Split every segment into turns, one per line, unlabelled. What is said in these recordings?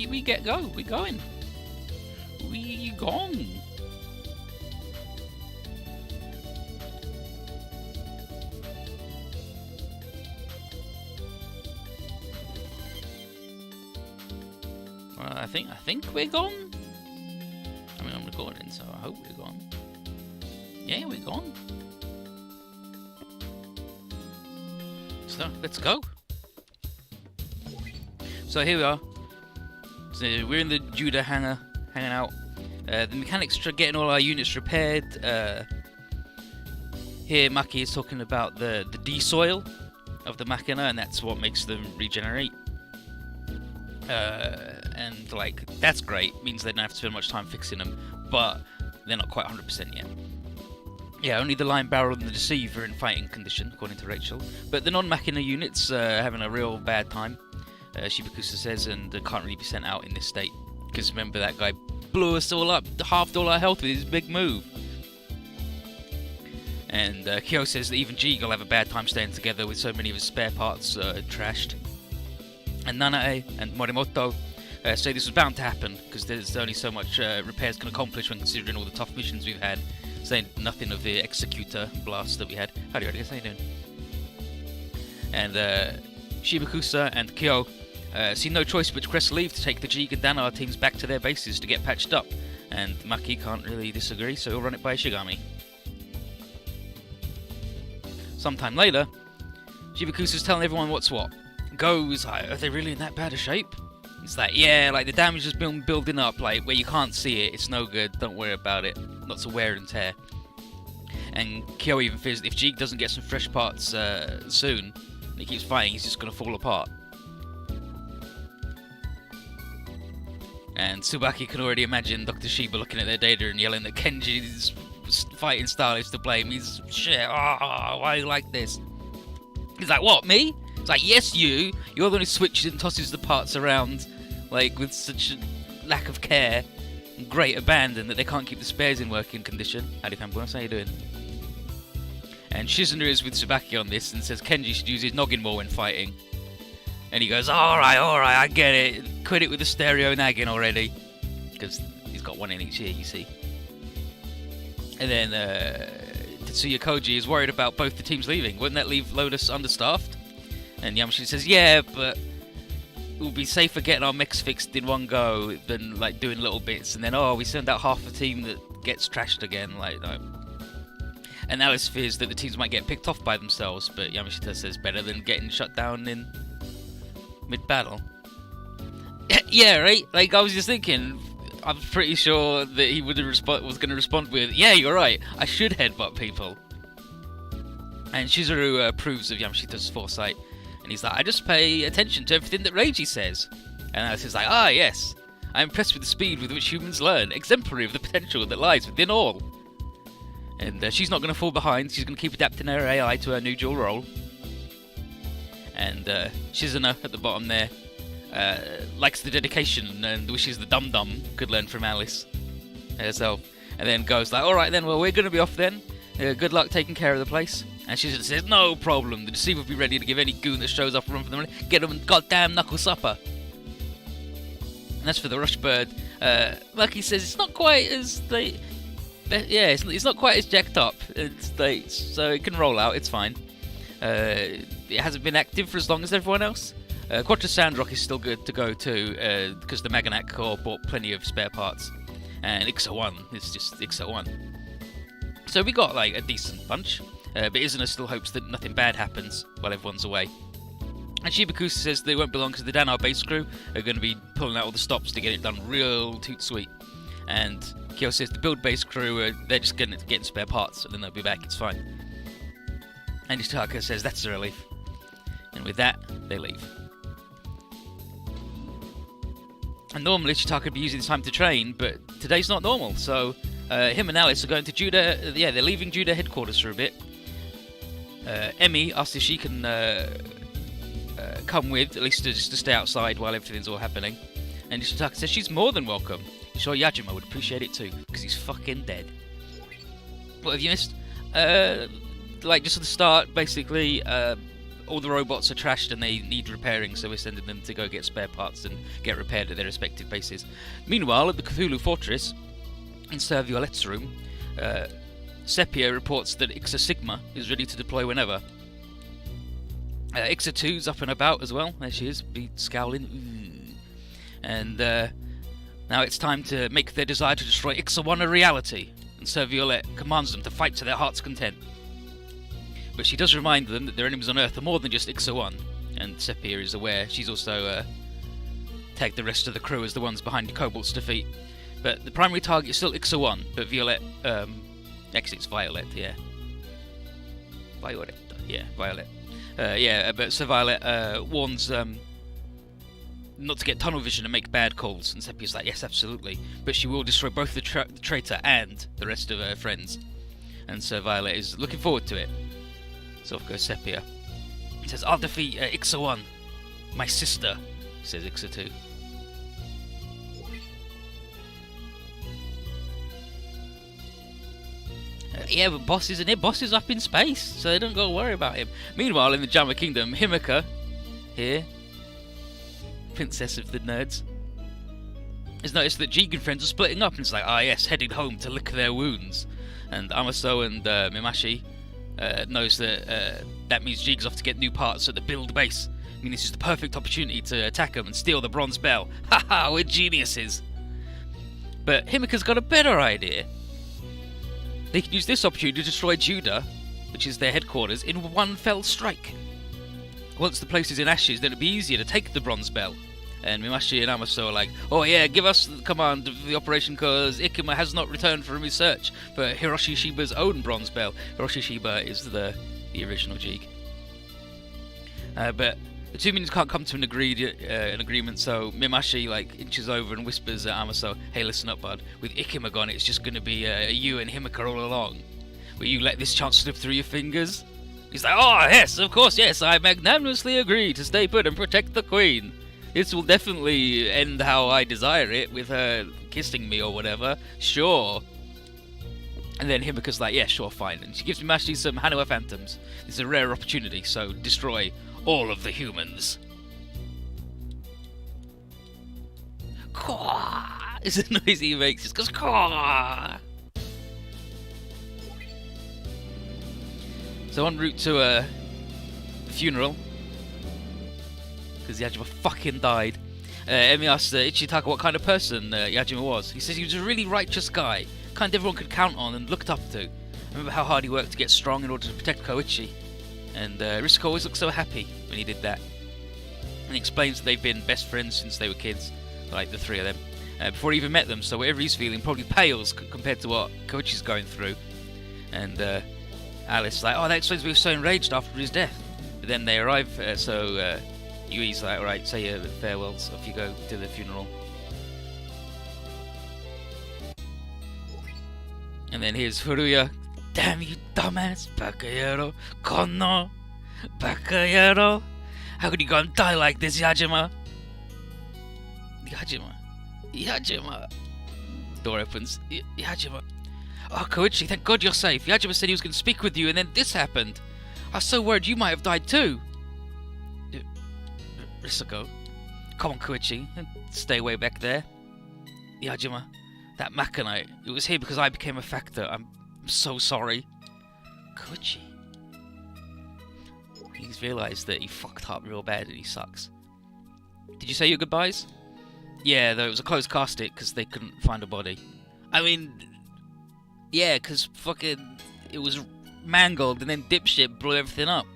we get go. We're going. We gone. Well, I think we're gone. I mean, I'm recording, so I hope we're gone. Yeah, we're gone. So let's go. So here we are. So we're in the Judah hangar, hanging out. The mechanics are getting all our units repaired. Here Maki is talking about the de-soil of the machina, and that's what makes them regenerate. And like, that's great. It means they don't have to spend much time fixing them, but they're not quite 100% yet. Yeah, only the Lion Barrel and the Deceiver are in fighting condition, according to Rachel. But the non-machina units are having a real bad time, Shibakusa says, and can't really be sent out in this state. Because remember, that guy blew us all up, halved all our health with his big move. And Kyo says that even Jeeg will have a bad time staying together with so many of his spare parts trashed. And Nanae and Morimoto say this was bound to happen, because there's only so much repairs can accomplish when considering all the tough missions we've had. Saying nothing of the Executor blast that we had. Howdy, how you doing? And Shibakusa and Kyo see no choice but to press leave to take the Jeeg and Danar teams back to their bases to get patched up. And Maki can't really disagree, so he'll run it by Ishigami. Sometime later, Shibakusa's telling everyone what's what. Go's like, are they really in that bad a shape? It's like, yeah, like the damage has been building up, like where you can't see it, it's no good, don't worry about it. Lots of wear and tear. And Kyo even fears that if Jeeg doesn't get some fresh parts soon, and he keeps fighting, he's just going to fall apart. And Tsubaki can already imagine Dr. Shiba looking at their data and yelling that Kenji's fighting style is to blame. He's, shit, why are you like this? He's like, what, me? It's like, yes, you. You're the one who switches and tosses the parts around, like, with such a lack of care and great abandon that they can't keep the spares in working condition. Howdy, Famboy, how you doing? And Shizuna is with Tsubaki on this and says Kenji should use his noggin more when fighting. And he goes, alright, I get it. Quit it with the stereo nagging already. Because he's got one in each ear, you see. And then Tetsuya Koji is worried about both the teams leaving. Wouldn't that leave Lotus understaffed? And Yamashita says, yeah, but it would be safer getting our mechs fixed in one go than like doing little bits. And then, we send out half a team that gets trashed again. Like, no. And Alice fears that the teams might get picked off by themselves, but Yamashita says better than getting shut down in mid-battle. Yeah, right? Like, I was just thinking, I'm pretty sure that he would have was going to respond with, yeah, you're right, I should headbutt people. And Shizuru approves of Yamashita's foresight, and he's like, I just pay attention to everything that Reiji says. And Alice is like, yes, I'm impressed with the speed with which humans learn, exemplary of the potential that lies within all. And she's not going to fall behind, she's going to keep adapting her AI to her new dual role. And Shizuna at the bottom there likes the dedication and wishes the dum-dum could learn from Alice herself. And then goes like, alright then, well, we're going to be off then. Good luck taking care of the place. And Shizuna says, no problem, the Deceiver will be ready to give any goon that shows up a run for the money. Get them goddamn knuckle supper. And as for the Rushbird, Maki says it's not quite as it's not quite as jacked up. So it can roll out. It's fine. It hasn't been active for as long as everyone else. Quattro Sandrock is still good to go too, because the Maganak Corps bought plenty of spare parts. And Ixo-1 is just Ixo-1. So we got like a decent bunch. But Izuna still hopes that nothing bad happens while everyone's away. And Shibakusa says they won't belong because the Danar base crew are going to be pulling out all the stops to get it done real toot sweet. And Kyo says the build base crew, they're just getting spare parts and then they'll be back, it's fine. And Ishitaka says that's a relief. And with that, they leave. And normally Ishitaka would be using this time to train, but today's not normal, so him and Alice are going to Judah. Yeah, they're leaving Judah headquarters for a bit. Emmy asks if she can come with, at least just to stay outside while everything's all happening. And Ishitaka says she's more than welcome. I'm sure Yajima would appreciate it too, because he's fucking dead. What have you missed? Like, just at the start, basically, all the robots are trashed and they need repairing, so we're sending them to go get spare parts and get repaired at their respective bases. Meanwhile, at the Cthulhu Fortress, in Sir Violette's room, Sepia reports that Ixa Sigma is ready to deploy whenever. Ixa 2's up and about as well. There she is, be scowling. Ooh. And now it's time to make their desire to destroy Ixa 1 a reality. And Sir Violette commands them to fight to their heart's content. But she does remind them that their enemies on Earth are more than just Ixa 1. And Sepia is aware. She's also tagged the rest of the crew as the ones behind Cobalt's defeat. But the primary target is still Ixa 1. But Violette... actually, it's Violet, yeah. Violet. But Sir Violet warns not to get tunnel vision and make bad calls. And Sepia's like, yes, absolutely. But she will destroy both the traitor and the rest of her friends. And Sir Violet is looking forward to it. So off goes Sepia. He says, I'll defeat Ixa 1. My sister, says Ixa 2. Yeah, but Boss isn't here. Boss is up in space, so they don't go worry about him. Meanwhile, in the Jammer Kingdom, Himika, here, Princess of the Nerds, has noticed that Jeeg and friends are splitting up, and it's like, ah yes, heading home to lick their wounds. And Amaso and Mimashi knows that that means Jeeg's off to get new parts at the build base. I mean, this is the perfect opportunity to attack them and steal the bronze bell. Haha, we're geniuses. But Himika's got a better idea. They can use this opportunity to destroy Judah, which is their headquarters, in one fell strike. Once the place is in ashes, then it'll be easier to take the bronze bell. And Mimashi and Amaso are like, oh yeah, give us the command of the operation because Ikima has not returned from his search for Hiroshi Shiba's own bronze bell. Hiroshi Shiba is the original Jeeg. But the two minions can't come to an agreement, so Mimashi inches over and whispers at Amaso, hey, listen up, bud. With Ikima gone, it's just going to be you and Himika all along. Will you let this chance slip through your fingers? He's like, oh, yes, of course, yes, I magnanimously agree to stay put and protect the Queen. This will definitely end how I desire it, with her kissing me or whatever. Sure. And then Himika's like, yeah, sure, fine. And she gives Mimashi some Hanua Phantoms. This is a rare opportunity, so destroy all of the humans. Caw! Is the noise he makes. Just goes caw! So en route to the funeral, because Yajima fucking died, Emi asked Ichitaka what kind of person Yajima was. He says he was a really righteous guy, kind everyone could count on and looked up to. Remember how hard he worked to get strong in order to protect Koichi. And Risco always looked so happy when he did that. And he explains that they've been best friends since they were kids, like the three of them, before he even met them, so whatever he's feeling probably pales compared to what Koichi's going through. And Alice is like, oh, that explains why he was so enraged after his death. But then they arrive, so Yui's like, alright, say your farewells, off you go to the funeral. And then here's Furuya. Damn you dumbass, Bakayero, Kono, Bakayero. How could you go and die like this, Yajima? Yajima. Door opens. Yajima. Oh, Koichi, thank God you're safe. Yajima said he was going to speak with you, and then this happened. I was so worried you might have died too. Risako. Come on, Koichi. Stay way back there. Yajima. That Makanite. It was here because I became a factor. I'm so sorry. Koichi. He's realised that he fucked up real bad and he sucks. Did you say your goodbyes? Yeah, though it was a close casket because they couldn't find a body. I mean, yeah, because fucking it was mangled and then dipshit blew everything up.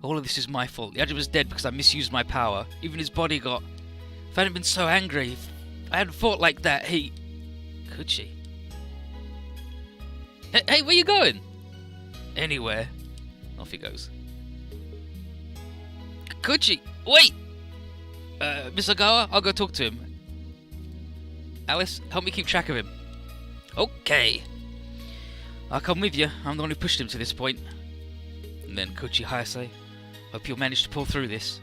All of this is my fault. Yajima's was dead because I misused my power. Even his body got... If I hadn't been so angry, if I hadn't fought like that, he... Koichi. Hey, where you going? Anywhere. Off he goes. Koichi, wait! Misagawa, I'll go talk to him. Alice, help me keep track of him. Okay. I'll come with you. I'm the one who pushed him to this point. And then Koichi Hayase, hope you'll manage to pull through this.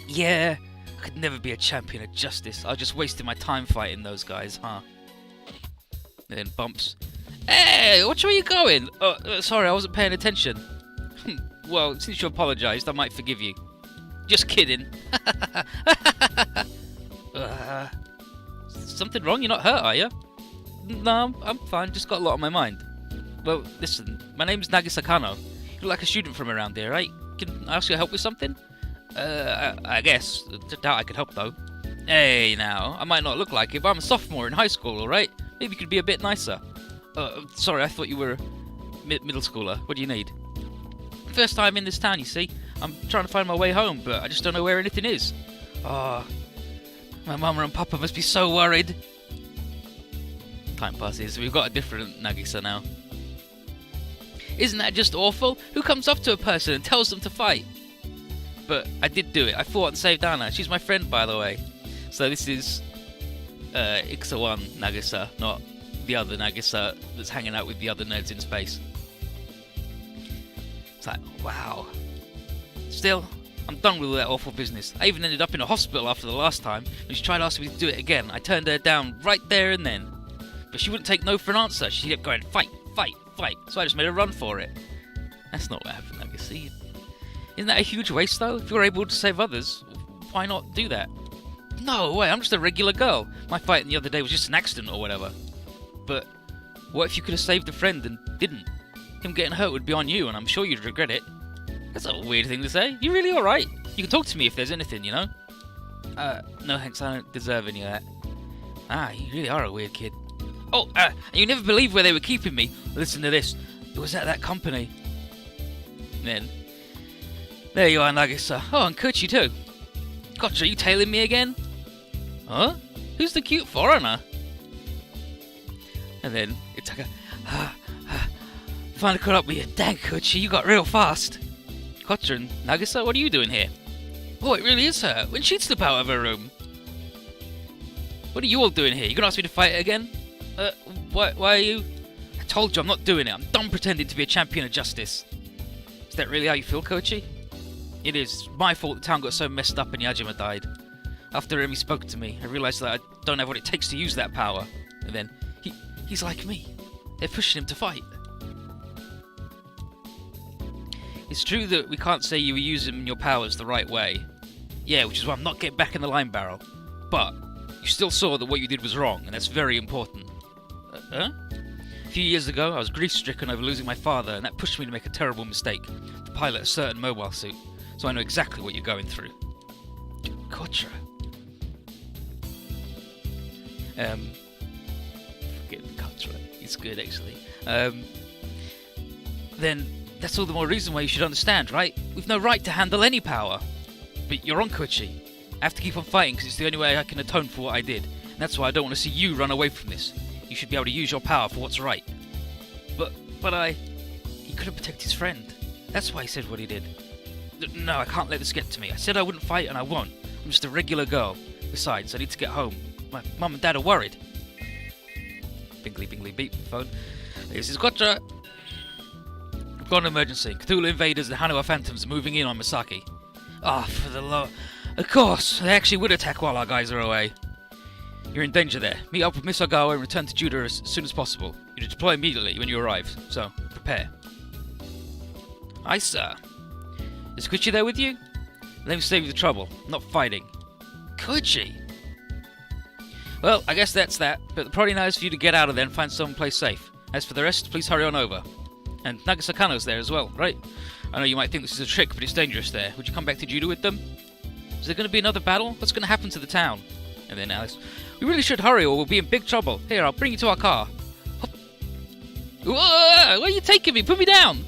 Yeah, I could never be a champion of justice. I was just wasting my time fighting those guys, huh? And then bumps. Hey, which way are you going? Oh, sorry, I wasn't paying attention. Well, since you apologized, I might forgive you. Just kidding. Something wrong? You're not hurt, are you? No, I'm fine. Just got a lot on my mind. Well, listen, my name's Nagisa Kano. You look like a student from around here, right? Can I ask you help with something? I guess. Doubt I could help, though. Hey, now, I might not look like it, but I'm a sophomore in high school, alright? Maybe you could be a bit nicer. Sorry, I thought you were a middle schooler. What do you need? First time in this town, you see. I'm trying to find my way home, but I just don't know where anything is. Oh, my mama and papa must be so worried. Time passes. We've got a different Nagisa now. Isn't that just awful? Who comes up to a person and tells them to fight? But I did do it. I fought and saved Anna. She's my friend, by the way. So this is Ixawan Nagisa, not the other Nagisa that's hanging out with the other nerds in space. It's like, wow. Still, I'm done with all that awful business. I even ended up in a hospital after the last time. When she tried to ask me to do it again, I turned her down right there and then. But she wouldn't take no for an answer. She kept going, fight, fight, fight. So I just made her run for it. That's not what happened, Nagisa. Isn't that a huge waste, though? If you're able to save others, why not do that? No way, I'm just a regular girl. My fight the other day was just an accident or whatever. But what if you could have saved a friend and didn't? Him getting hurt would be on you, and I'm sure you'd regret it. That's a weird thing to say. You really alright? You can talk to me if there's anything, you know? No thanks, I don't deserve any of that. Ah, you really are a weird kid. Oh, and you never believe where they were keeping me. Listen to this. It was at that company. Then, there you are, Nagisa. Oh, and Kuchi too. Gotcha, you tailing me again? Huh? Who's the cute foreigner? And then, it's like finally caught up with you. Dang, Kuchi, you got real fast. Gotcha and Nagisa, what are you doing here? Oh, it really is her. When she'd slip out of her room. What are you all doing here? You gonna ask me to fight again? Why are you? I told you I'm not doing it. I'm done pretending to be a champion of justice. Is that really how you feel, Kochi? It is. My fault the town got so messed up and Yajima died. After Emi spoke to me, I realised that I don't have what it takes to use that power. And then, he's like me. They're pushing him to fight. It's true that we can't say you were using your powers the right way. Yeah, which is why I'm not getting back in the lime barrel. But, you still saw that what you did was wrong, and that's very important. A few years ago, I was grief-stricken over losing my father, and that pushed me to make a terrible mistake. To pilot a certain mobile suit. So I know exactly what you're going through. Gotcha. Forget Gotcha. It's good, actually. Then, that's all the more reason why you should understand, right? We've no right to handle any power. But you're on, Kochi. I have to keep on fighting because it's the only way I can atone for what I did. And that's why I don't want to see you run away from this. You should be able to use your power for what's right. But he couldn't protect his friend. That's why he said what he did. No, I can't let this get to me. I said I wouldn't fight and I won't. I'm just a regular girl. Besides, I need to get home. My mum and dad are worried. Bingly, bingly, beep, phone. This is Gotcha. We've got an emergency. Cthulhu invaders and Hanua phantoms are moving in on Misaki. Ah, for the love... Of course, they actually would attack while our guys are away. You're in danger there. Meet up with Miss Ogawa and return to Judah as soon as possible. You deploy immediately when you arrive, so prepare. Aye, sir. Is Kuchi there with you? Let me save you the trouble. I'm not fighting. Kuchi? Well, I guess that's that, but probably now is for you to get out of there and find someplace safe. As for the rest, please hurry on over. And Nagisa Kano's there as well, right? I know you might think this is a trick, but it's dangerous there. Would you come back to Judah with them? Is there going to be another battle? What's going to happen to the town? And then Alice, we really should hurry or we'll be in big trouble. Here, I'll bring you to our car. Whoa, where are you taking me? Put me down!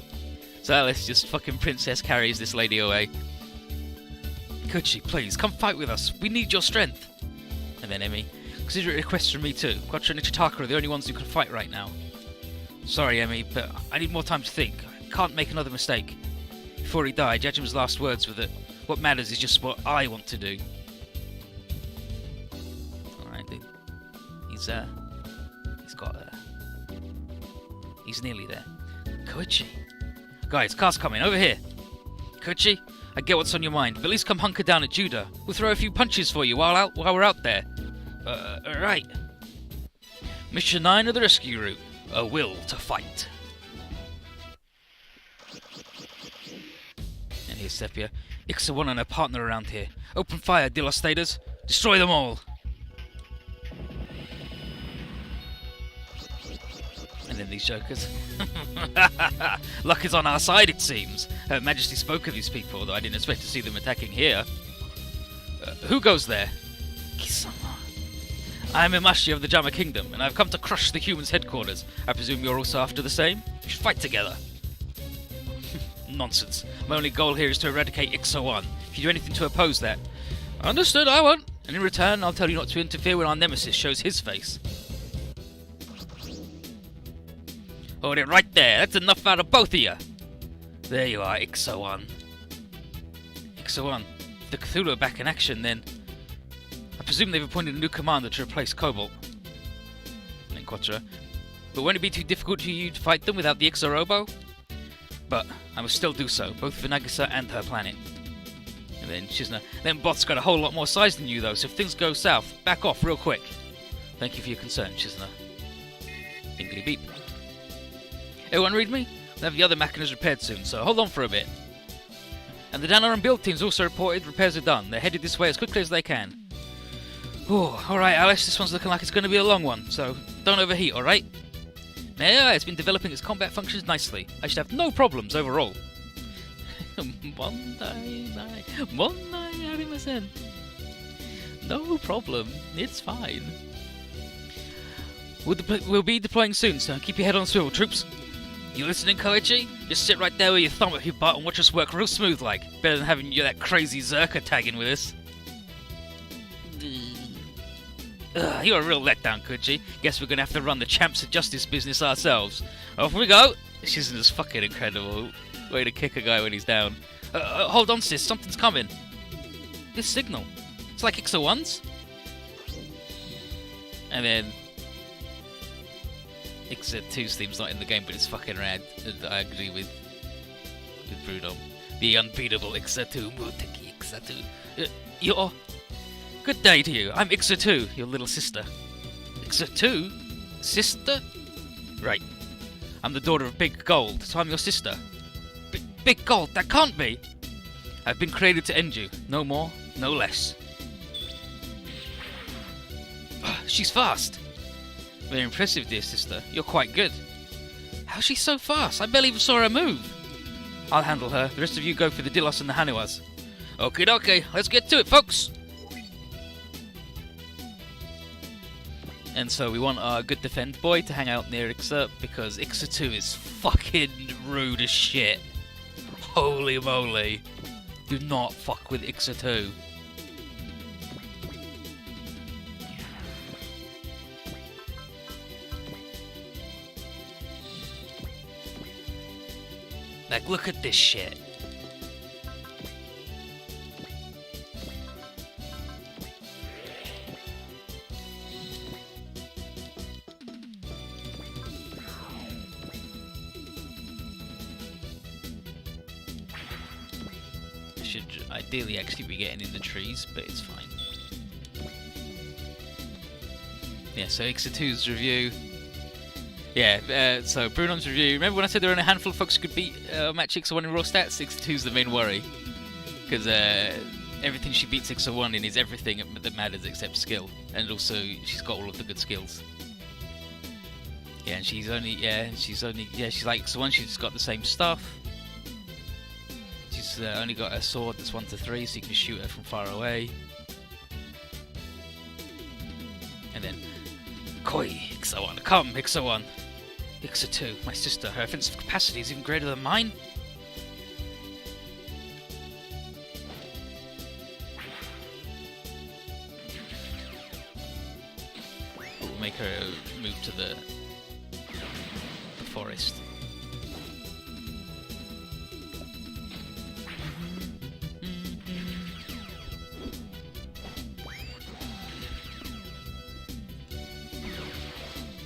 So Alice just fucking princess carries this lady away. Kuchi, please, come fight with us. We need your strength. And then Emi, consider it a request from me too. Quattro and Ichitaka are the only ones who can fight right now. Sorry, Emi, but I need more time to think. I can't make another mistake. Before he died, Yajima's last words were that what matters is just what I want to do. Alright, dude. He's nearly there. Koichi. Guys, car's coming, over here. Koichi, I get what's on your mind, but at least come hunker down at Judah. We'll throw a few punches for you while we're out there. Alright. Mission 9 of the rescue route. A will to fight. here, Sepia. Ixa-1 and her partner around here. Open fire, Dilostators. Destroy them all. And then these jokers. Luck is on our side, it seems. Her Majesty spoke of these people, although I didn't expect to see them attacking here. Who goes there? Kisama. I am Imashi of the Jama Kingdom, and I have come to crush the humans' headquarters. I presume you're also after the same? We should fight together. Nonsense. My only goal here is to eradicate Ixa-1. If you do anything to oppose that... Understood, I won't. And in return, I'll tell you not to interfere when our nemesis shows his face. Hold it right there. That's enough out of both of you. There you are, Ixa-1. Ixa-1. If the Cthulhu are back in action, then... I presume they've appointed a new commander to replace Cobalt. And Quattro. But won't it be too difficult for you to fight them without the Ixa-Robo? But I must still do so, both for Nagisa and her planet. And then Shizna. Them bots got a whole lot more size than you, though, so if things go south, back off real quick. Thank you for your concern, Shizna. Bingly beep. Everyone read me? We'll have the other Machinas repaired soon, so hold on for a bit. And the Danaran build teams also reported repairs are done. They're headed this way as quickly as they can. Oh, alright Alice, this one's looking like it's going to be a long one, so don't overheat, alright? Yeah, it's been developing its combat functions nicely. I should have no problems overall. No problem, it's fine. We'll be deploying soon, so keep your head on swivel, troops. You listening, Koichi? Just sit right there with your thumb up your butt and watch us work real smooth like. Better than having you that crazy Zerka tagging with us. You're a real letdown, Koichi. Guess we're gonna have to run the Champs of Justice business ourselves. Off we go! She's just fucking incredible. Way to kick a guy when he's down. Hold on, sis, something's coming. This signal. It's like Ixa-1's. And then... Ixa-2's theme's not in the game, but it's fucking rad. And I agree with Bruno. The unbeatable Ixa-2. Muteki Ixa-2. You're... Good day to you. I'm Ixa-2, your little sister. Ixa-2? Sister? Right. I'm the daughter of Big Gold, so I'm your sister. Big Gold? That can't be! I've been created to end you. No more, no less. She's fast. Very impressive, dear sister. You're quite good. How's she so fast? I barely even saw her move. I'll handle her. The rest of you go for the Dilos and the Haniwas. Okie dokie, let's get to it, folks! And so we want our good defend boy to hang out near Ixa, because Ixa-2 is fucking rude as shit. Holy moly. Do not fuck with Ixa-2. Like, look at this shit. Should ideally actually be getting in the trees, but it's fine. Yeah, so Ixa-2's review. Yeah, so Bruno's review. Remember when I said there were only a handful of folks who could beat match Ixa-1 in raw stats? Ixa-2's the main worry. Because everything she beats Ixa-1 in is everything that matters except skill. And also, she's got all of the good skills. Yeah, and she's like Ixa-1, she's got the same stuff. She's only got a sword that's 1 to 3, so you can shoot her from far away. And then, Koi, Ixa-1, come, Ixa-1. Ixa-2, my sister, her offensive capacity is even greater than mine. We'll make her move to the forest.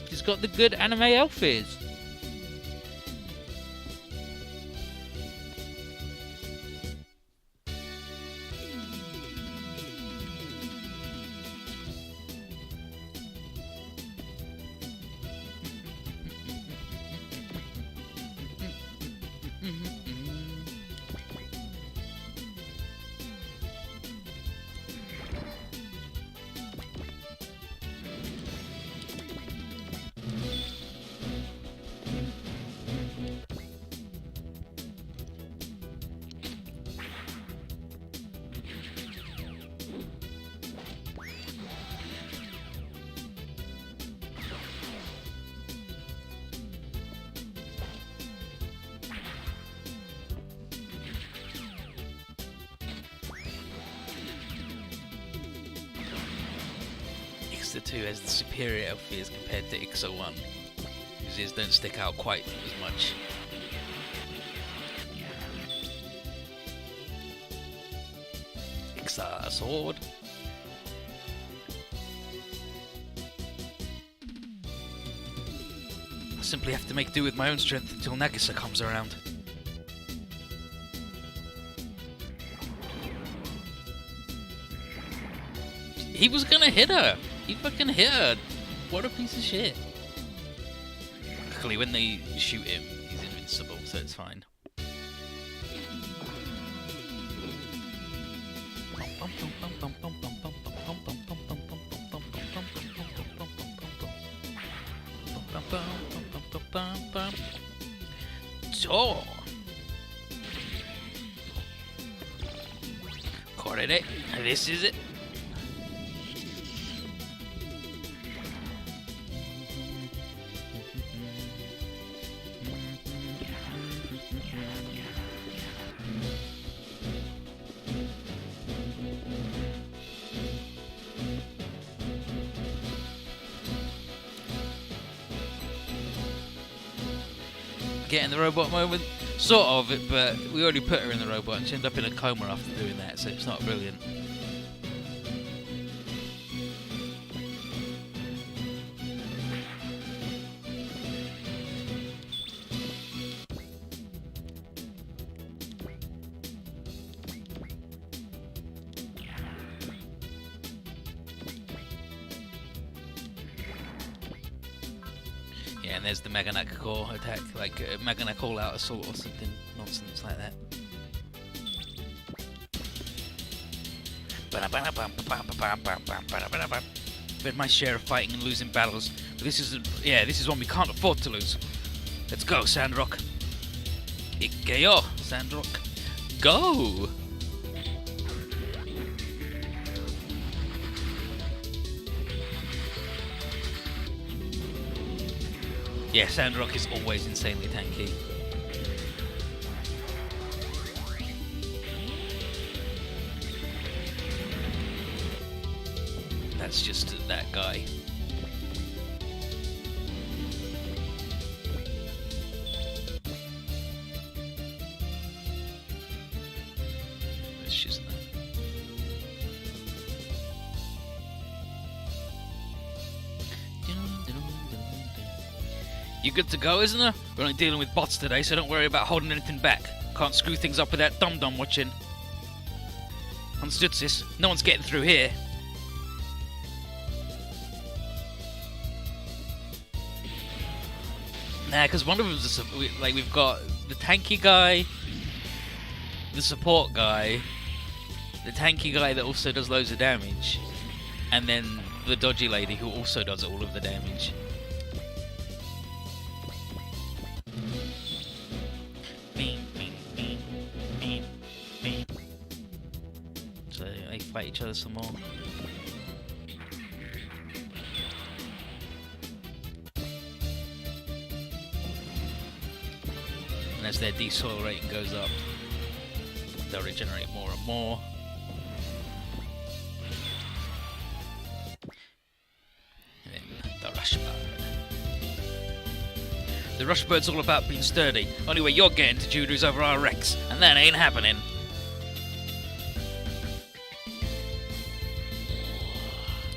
She's got the good anime outfits. Ixta 2 has the superior LP as compared to Ixta 1. His ears don't stick out quite as much. Ixta sword. I simply have to make do with my own strength until Nagisa comes around. He was gonna hit her! He fucking hit her! What a piece of shit. Luckily, when they shoot him, he's invincible, so it's fine. So, Korere, this is it. Getting the robot moment, sort of, but we already put her in the robot and she ended up in a coma after doing that, so it's not brilliant. Yeah, and there's the Meganak core attack, like Meganak all-out assault or something nonsense like that. I've had my share of fighting and losing battles, but this is one we can't afford to lose. Let's go, Sandrock. Ikkeyo, Sandrock. Go! Yeah, Sandrock is always insanely tanky. That's just that guy. It's just that. You good to go, isn't it? We're only dealing with bots today, so don't worry about holding anything back. Can't screw things up with that dum-dum watching. Understood, sis. No one's getting through here. Nah, because one of them's we've got the tanky guy, the support guy, the tanky guy that also does loads of damage, and then the dodgy lady who also does all of the damage. So they fight each other some more. And as their desoil rating goes up, they'll regenerate more and more. And then the rush bird. The rush bird's all about being sturdy. Only way you're getting to Judo's over our wrecks, and that ain't happening.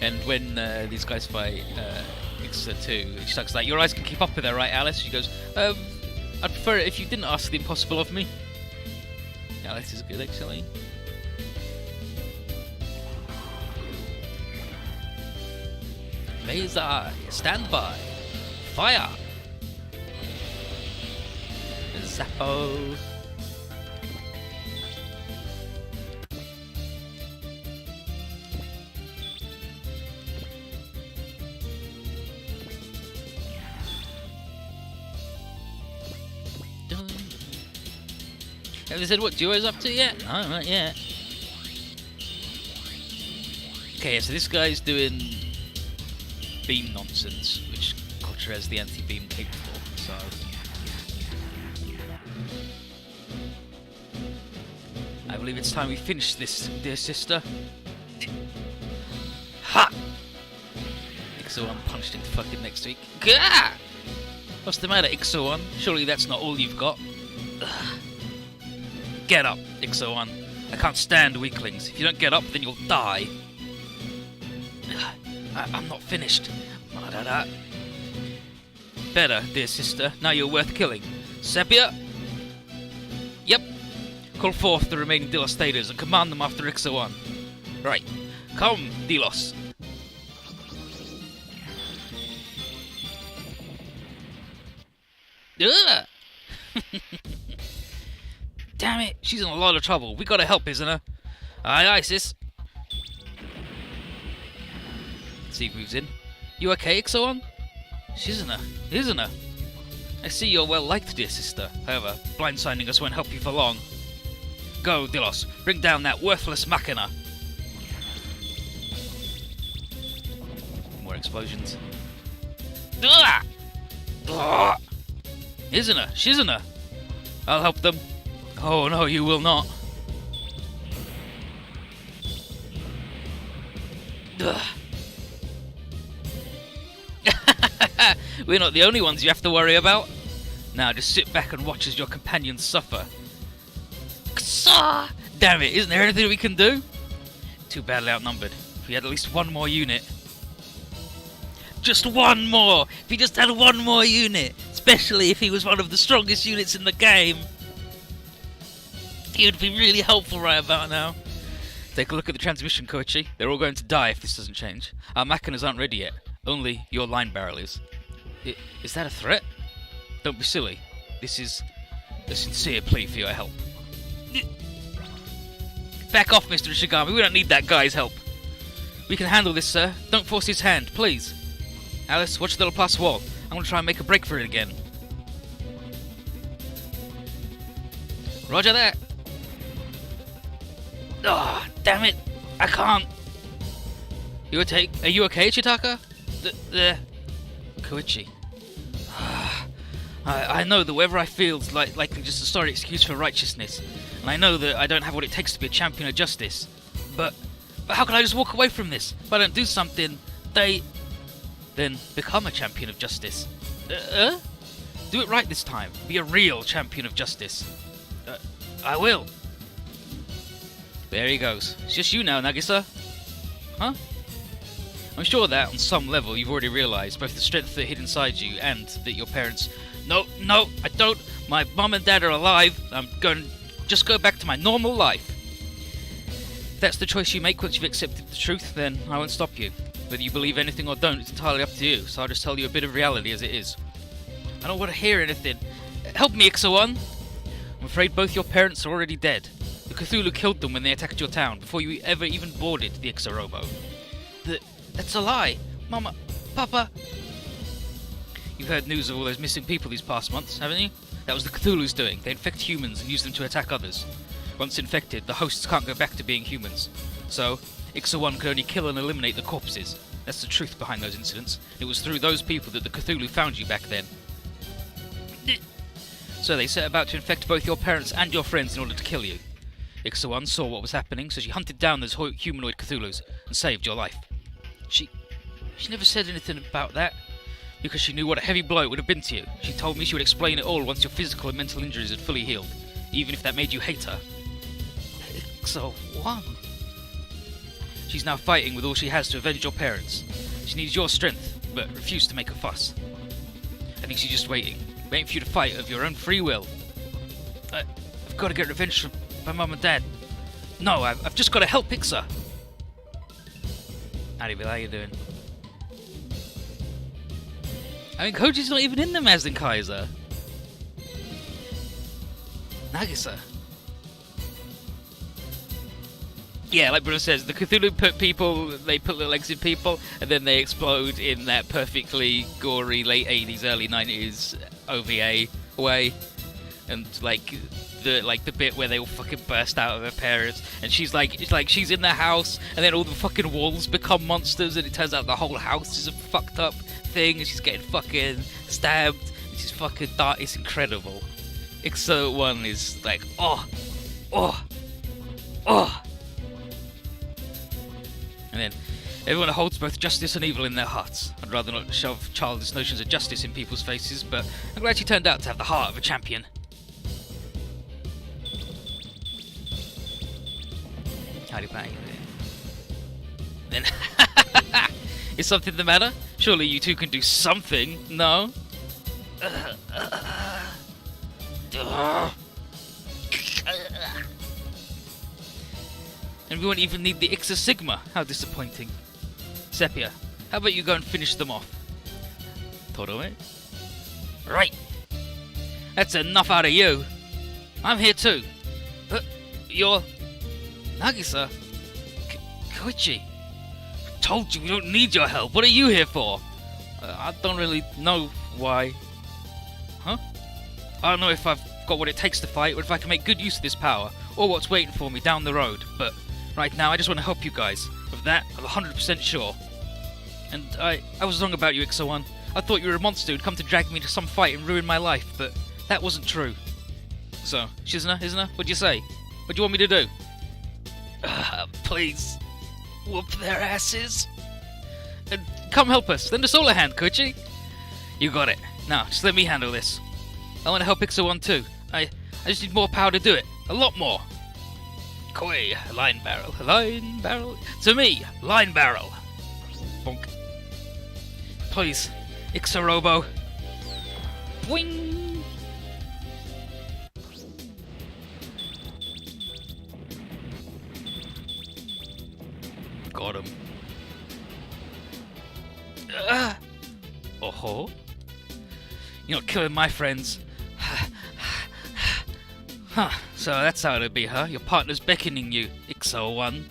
And when these guys fight Ixta 2, Ishtak's like, your eyes can keep up with her, right, Alice? She goes, I'd prefer it if you didn't ask the impossible of me. Alice is good, actually. Laser, stand by. Fire. Zappo. Have they said what Duo's up to yet? No, not yet. Okay, so this guy's doing beam nonsense, which Kotra has the anti-beam capable, so... I believe it's time we finish this, dear sister. Ha! Ixo1 punched into fucking next week. Gah! What's the matter, Ixo1? Surely that's not all you've got. Ugh. Get up, Ixo1. I can't stand weaklings. If you don't get up, then you'll die. I'm not finished. Better, dear sister. Now you're worth killing. Sepia? Yep. Call forth the remaining Delos Staters and command them after Ixo1. Right. Come, Delos. Ugh! Damn it, she's in a lot of trouble. We gotta help, isn't her? Aye, aye, sis. Steve moves in. You okay, Ixo1? She's in her, isn't her? I see you're well liked, dear sister. However, blindsiding us won't help you for long. Go, Delos. Bring down that worthless machina. More explosions. Ugh! Ugh! Isn't her? She's in her. I'll help them. Oh no, you will not. Ugh. We're not the only ones you have to worry about. Now just sit back and watch as your companions suffer. Damn it, isn't there anything we can do? Too badly outnumbered. If we had at least one more unit. Just one more! If he just had one more unit! Especially if he was one of the strongest units in the game! He would be really helpful right about now. Take a look at the transmission, Koichi. They're all going to die if this doesn't change. Our machinas aren't ready yet. Only your line barrel is. Is that a threat? Don't be silly. This is a sincere plea for your help. Back off, Mr. Ishigami. We don't need that guy's help. We can handle this, sir. Don't force his hand, please. Alice, watch the little glass wall. I'm going to try and make a break for it again. Roger that. Ah, oh, damn it. I can't. Are you okay, Chitaka? Koichi. I know that whatever I feel is likely just a sorry excuse for righteousness. And I know that I don't have what it takes to be a champion of justice. But how can I just walk away from this? If I don't do something, then become a champion of justice. Do it right this time. Be a real champion of justice. I will. There he goes. It's just you now, Nagisa. Huh? I'm sure that, on some level, you've already realised both the strength that hid inside you and that your parents... No, I don't. My mum and dad are alive. I'm going to just go back to my normal life. If that's the choice you make once you've accepted the truth, then I won't stop you. Whether you believe anything or don't, it's entirely up to you, so I'll just tell you a bit of reality as it is. I don't want to hear anything. Help me, Ixo1! I'm afraid both your parents are already dead. The Cthulhu killed them when they attacked your town, before you ever even boarded the Ixarobo. That's a lie! Mama, Papa... You've heard news of all those missing people these past months, haven't you? That was the Cthulhu's doing. They infect humans and use them to attack others. Once infected, the hosts can't go back to being humans. So, Ixo1 could only kill and eliminate the corpses. That's the truth behind those incidents. It was through those people that the Cthulhu found you back then. So they set about to infect both your parents and your friends in order to kill you. Ixo1 saw what was happening, so she hunted down those humanoid Cthulhus and saved your life. She never said anything about that, because she knew what a heavy blow it would have been to you. She told me she would explain it all once your physical and mental injuries had fully healed, even if that made you hate her. Ixo1? She's now fighting with all she has to avenge your parents. She needs your strength, but refused to make a fuss. I think she's just waiting for you to fight of your own free will. I've got to get revenge for my mum and dad. No, I've just got to help Ixa. Howdy, Bill, how you doing? I mean, Koji's not even in the Mazda Kaiser. Nagisa. Yeah, like Bruno says, the Cthulhu they put little eggs in people, and then they explode in that perfectly gory late 80s, early 90s OVA way. And the bit where they all fucking burst out of their parents, and she's she's in the house, and then all the fucking walls become monsters, and it turns out the whole house is a fucked up thing, and she's getting fucking stabbed. She's fucking dark. It's incredible. Ixo1 is like, oh. And then Everyone holds both justice and evil in their hearts. I'd rather not shove childish notions of justice in people's faces, but I'm glad she turned out to have the heart of a champion. Howdy bang. Then, is something the matter? Surely you two can do something, no? And we won't even need the Ixa Sigma. How disappointing. Sepia, how about you go and finish them off? Totome? Right. That's enough out of you. I'm here too. You're... Nagisa? Koichi? I told you we don't need your help. What are you here for? I don't really know why. Huh? I don't know if I've got what it takes to fight, or if I can make good use of this power, or what's waiting for me down the road, but right now I just want to help you guys. Of that, I'm 100% sure. And I was wrong about you, Ixo-1. I thought you were a monster who'd come to drag me to some fight and ruin my life, but that wasn't true. So, Shizuna, what'd you say? What do you want me to do? Please, whoop their asses. And come help us. Lend us all a hand, Koichi. You got it. Now, just let me handle this. I want to help Ixo-1 too. I just need more power to do it. A lot more. Koi, line barrel. To me, line barrel. Bonk. Please, Ixo-Robo. Boing. Got him. Oh-ho. You're not killing my friends. Huh, so that's how it'll be, huh? Your partner's beckoning you, Ixo-1.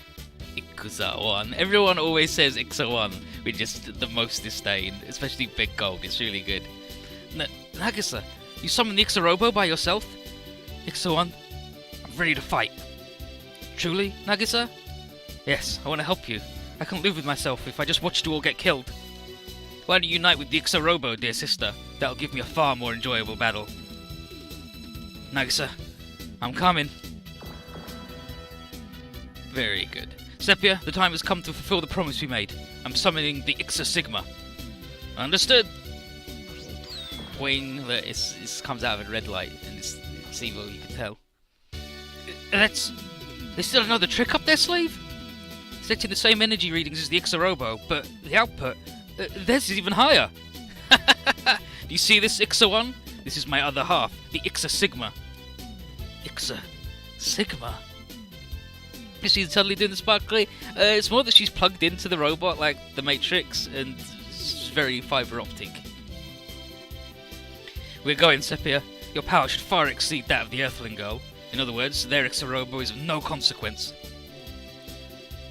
Ikuza-1. Everyone always says Ixo-1 with just the most disdain, especially Big Gold. It's really good. Nagisa, you summoned the Ixo-Robo by yourself? Ixo-1, I'm ready to fight. Truly, Nagisa? Yes, I want to help you. I can't live with myself if I just watched you all get killed. Why don't you unite with the Ixo-Robo, dear sister? That'll give me a far more enjoyable battle. Nagisa, I'm coming. Very good. Sepia, the time has come to fulfill the promise we made. I'm summoning the Ixa Sigma. Understood? Wing, it comes out of a red light, and it's evil, you can tell. There's still another trick up their sleeve? Setting the same energy readings as the Ixo-Robo, but the output, theirs is even higher. Do you see this, Ixa-1? This is my other half, the Ixa Sigma. Ixa Sigma? Is she suddenly doing the sparkly? It's more that she's plugged into the robot like the Matrix, and it's very fibre optic. We're going, Sepia. Your power should far exceed that of the Earthling girl. In other words, their Ixo-Robo is of no consequence.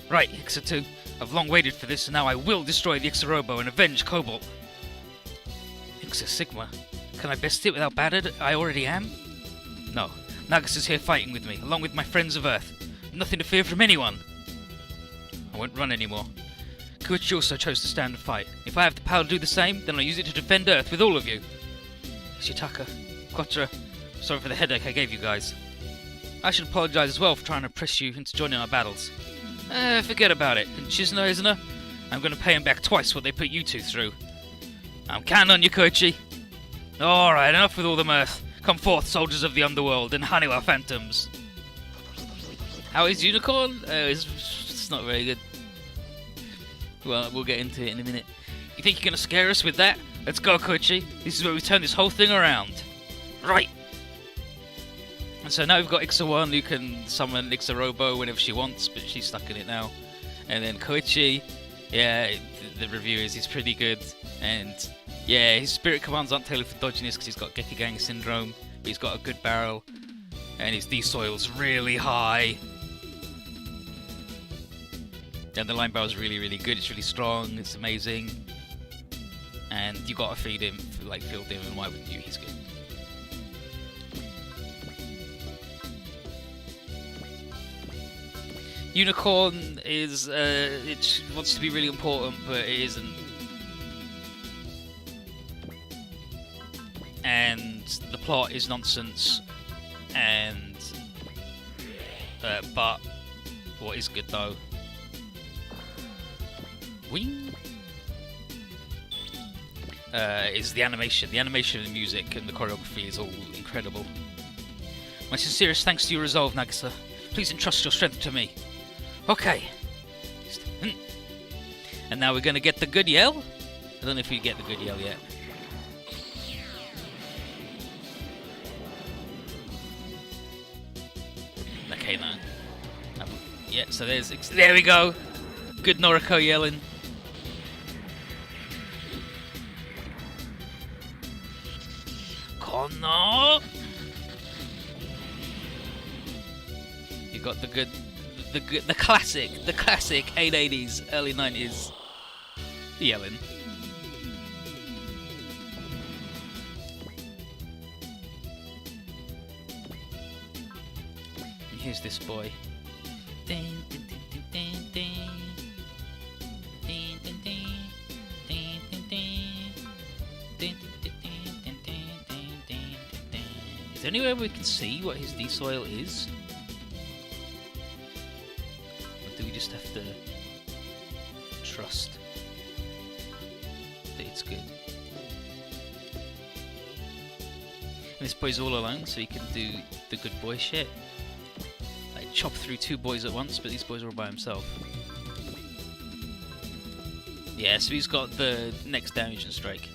Right, Ixa-2. I've long waited for this, and now I will destroy the Ixo-Robo and avenge Cobalt. Ixa Sigma? Can I best it without battered? I already am? No. Nagisa's here fighting with me, along with my friends of Earth. Nothing to fear from anyone. I won't run anymore. Koichi also chose to stand and fight. If I have the power to do the same, then I'll use it to defend Earth with all of you. Ishitaka, Quattro, sorry for the headache I gave you guys. I should apologise as well for trying to press you into joining our battles. Forget about it. And Shizuna, Izuna, I'm going to pay him back twice what they put you two through. I'm counting on you, Koichi. Alright, enough with all the mirth. Come forth, soldiers of the underworld, and Haniwa phantoms. How is Unicorn? It's not very good. Well, we'll get into it in a minute. You think you're going to scare us with that? Let's go, Koichi. This is where we turn this whole thing around. Right. And so now we've got Ixa-1 who can summon Ixa-Robo whenever she wants, but she's stuck in it now. And then Koichi, yeah, the review is he's pretty good. And yeah, his spirit commands aren't tailored for dodginess because he's got Gekigang syndrome, but he's got a good barrel. And his D-soil's really high. And the line barrel's really, really good. It's really strong. It's amazing. And you gotta feed him, like field him, and why wouldn't you? He's good. Unicorn is, it wants to be really important, but it isn't. And the plot is nonsense. And, but what is good though Wing. Is the animation. The animation and the music and the choreography is all incredible. My sincerest thanks to your resolve, Nagisa. Please entrust your strength to me. Okay. And now we're gonna get the good yell. I don't know if we get the good yell yet. Okay, no. Yeah, so there we go. Good Noriko yelling. Kono. You got the classic 880s, early 90s yelling. And here's this boy. Is there anywhere we can see what his D-soil is? Or do we just have to trust that it's good? And this boy's all alone, so he can do the good boy shit. Like chop through 2 boys at once, but these boys are all by himself. Yeah, so he's got the next damage and strike.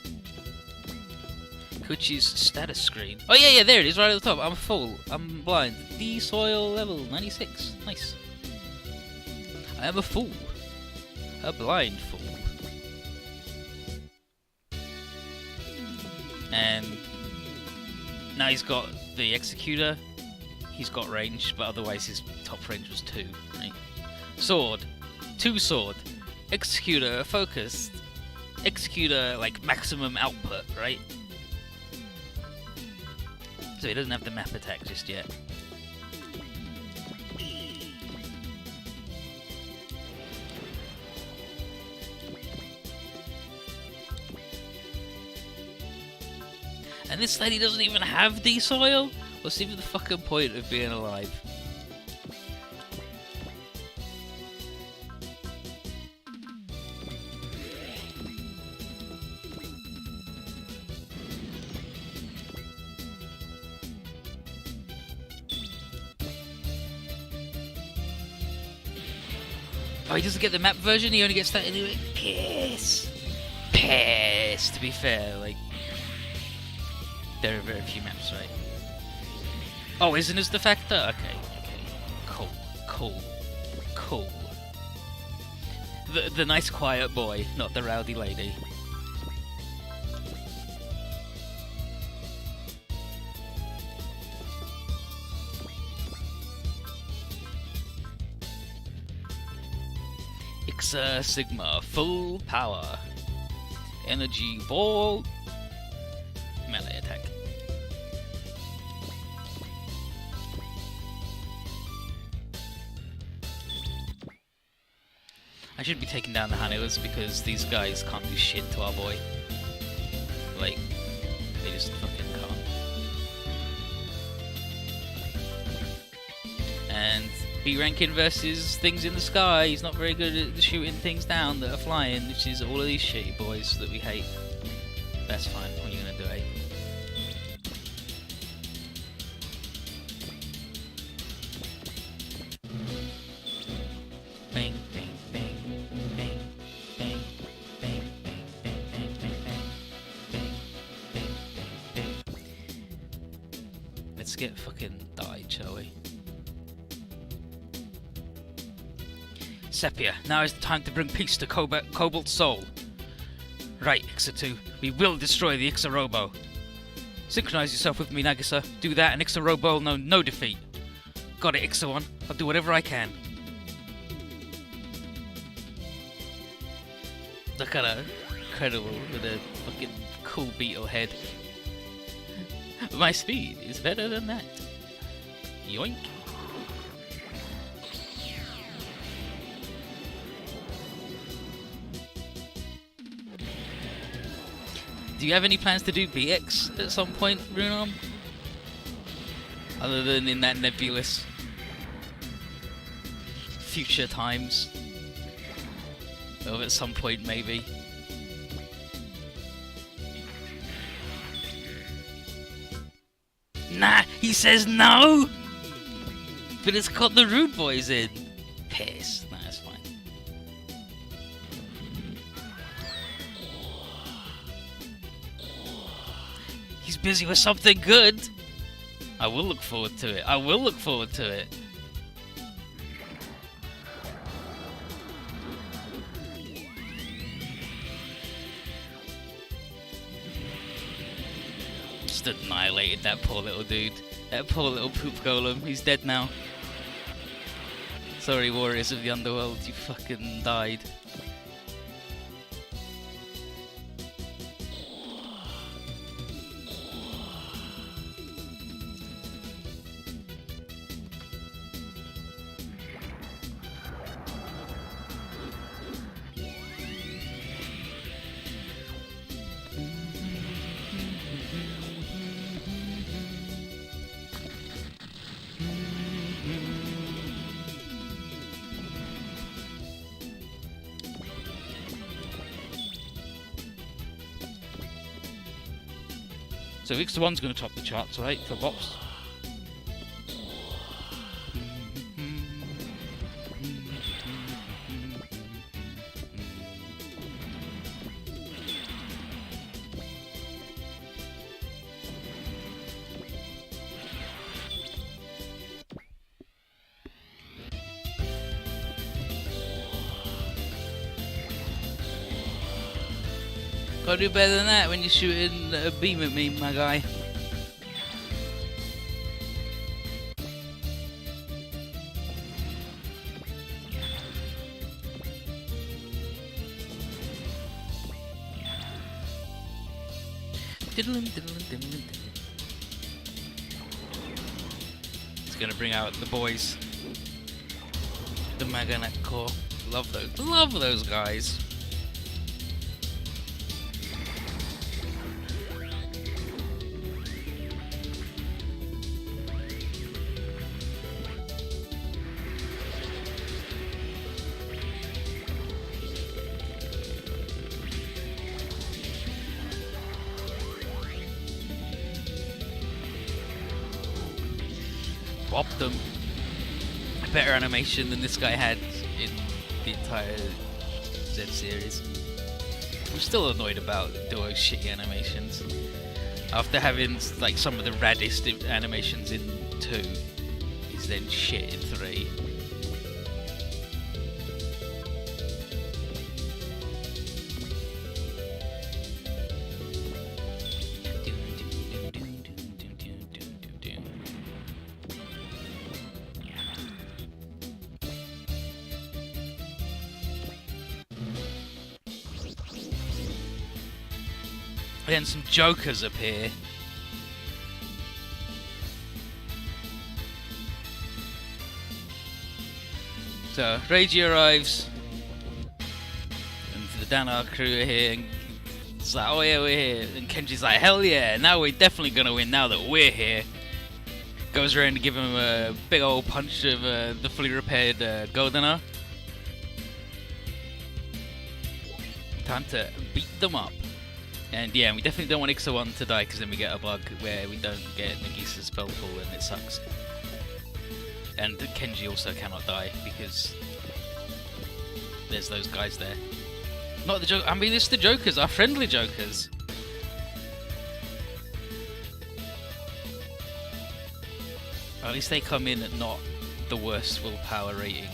Kuchi's status screen. Oh yeah, there it is, right at the top. I'm full. I'm blind. D-soil level 96. Nice. I am a fool. A blind fool. And now he's got the executor. He's got range, but otherwise his top range was 2. Right? Sword. 2 sword. Executor focused. Executor like maximum output, right? So he doesn't have the map attack just yet. And this lady doesn't even have D-soil? What's even the fucking point of being alive? Oh, he doesn't get the map version, he only gets that anyway. Piss. Piss, to be fair, like... There are very few maps, right? Oh, isn't this the factor? Okay. Cool. The nice quiet boy, not the rowdy lady. Ixa Sigma, full power. Energy ball. Melee attack. I should be taking down the Hanuas because these guys can't do shit to our boy. Like, they just fucking can't. And B ranking versus things in the sky. He's not very good at shooting things down that are flying, which is all of these shitty boys that we hate. That's fine. What are you gonna do, eh? Bang, bang, bang, bang, bang, bang, bang, bang, bang, bang, bang, bang, bang. Let's get fucking died, shall we? Sepia, now is the time to bring peace to Cobalt's soul. Right, Ixa-2, we will destroy the Ixa-Robo. Synchronize yourself with me, Nagisa. Do that and Ixa-Robo will know no defeat. Got it, Ixa-1. I'll do whatever I can. Look at her. Incredible, with a fucking cool beetle head. My speed is better than that. Yoink. Do you have any plans to do BX at some point, Runarm? Other than in that nebulous future times? Or at some point, maybe. Nah, he says no! But it's got the Rude Boys in. Piss. Nah, that's fine. He's busy with something good. I will look forward to it. I will look forward to it. Just annihilated that poor little dude. That poor little poop golem. He's dead now. Sorry, warriors of the underworld. You fucking died. So Victor 1's going to top the charts, right, for Bops? Gotta do better than that when you're shooting a beam at me, my guy. It's gonna bring out the boys. The Maganet Core. Love those guys. Bopped them. A better animation than this guy had in the entire Z series. I'm still annoyed about Duo's shitty animations. After having like some of the raddest animations in 2, he's then shit in 3. Then some jokers appear. So Reiji arrives, and the Danar crew are here, and it's like, oh yeah, we're here. And Kenji's like, hell yeah, now we're definitely gonna win now that we're here. Goes around to give him a big old punch of the fully repaired Goldener. Time to beat them up. And yeah, we definitely don't want Ixawan to die, because then we get a bug where we don't get Nagisa's spell pool and it sucks. And Kenji also cannot die because there's those guys there. Not the joke. I mean, it's the jokers, our friendly jokers. At least they come in at not the worst willpower rating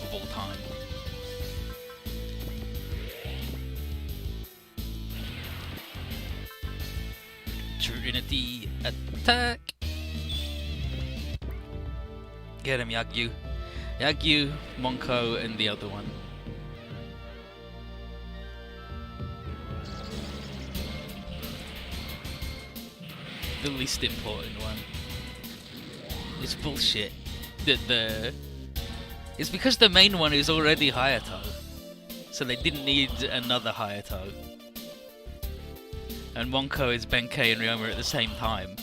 of all time. Trinity attack! Get him, Yagyu. Yagyu, Monko, and the other one. The least important one. It's bullshit. It's because the main one is already Hayato. So they didn't need another Hayato. And Monko is Benkei and Ryoma at the same time.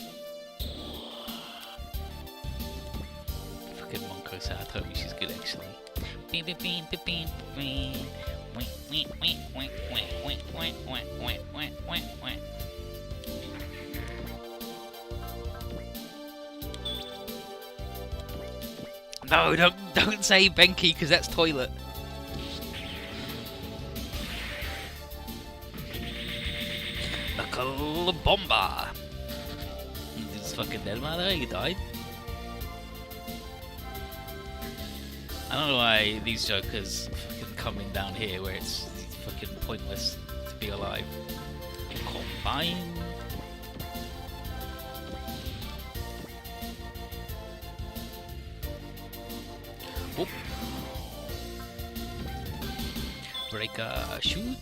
Fucking Monko Sato, she's good actually. No, don't say Benki, because that's toilet. Knuckle Bomber. He's fucking dead, man. He died. I don't know why these jokers fucking coming down here where it's fucking pointless to be alive. Combine. Whoop. Break a shoot.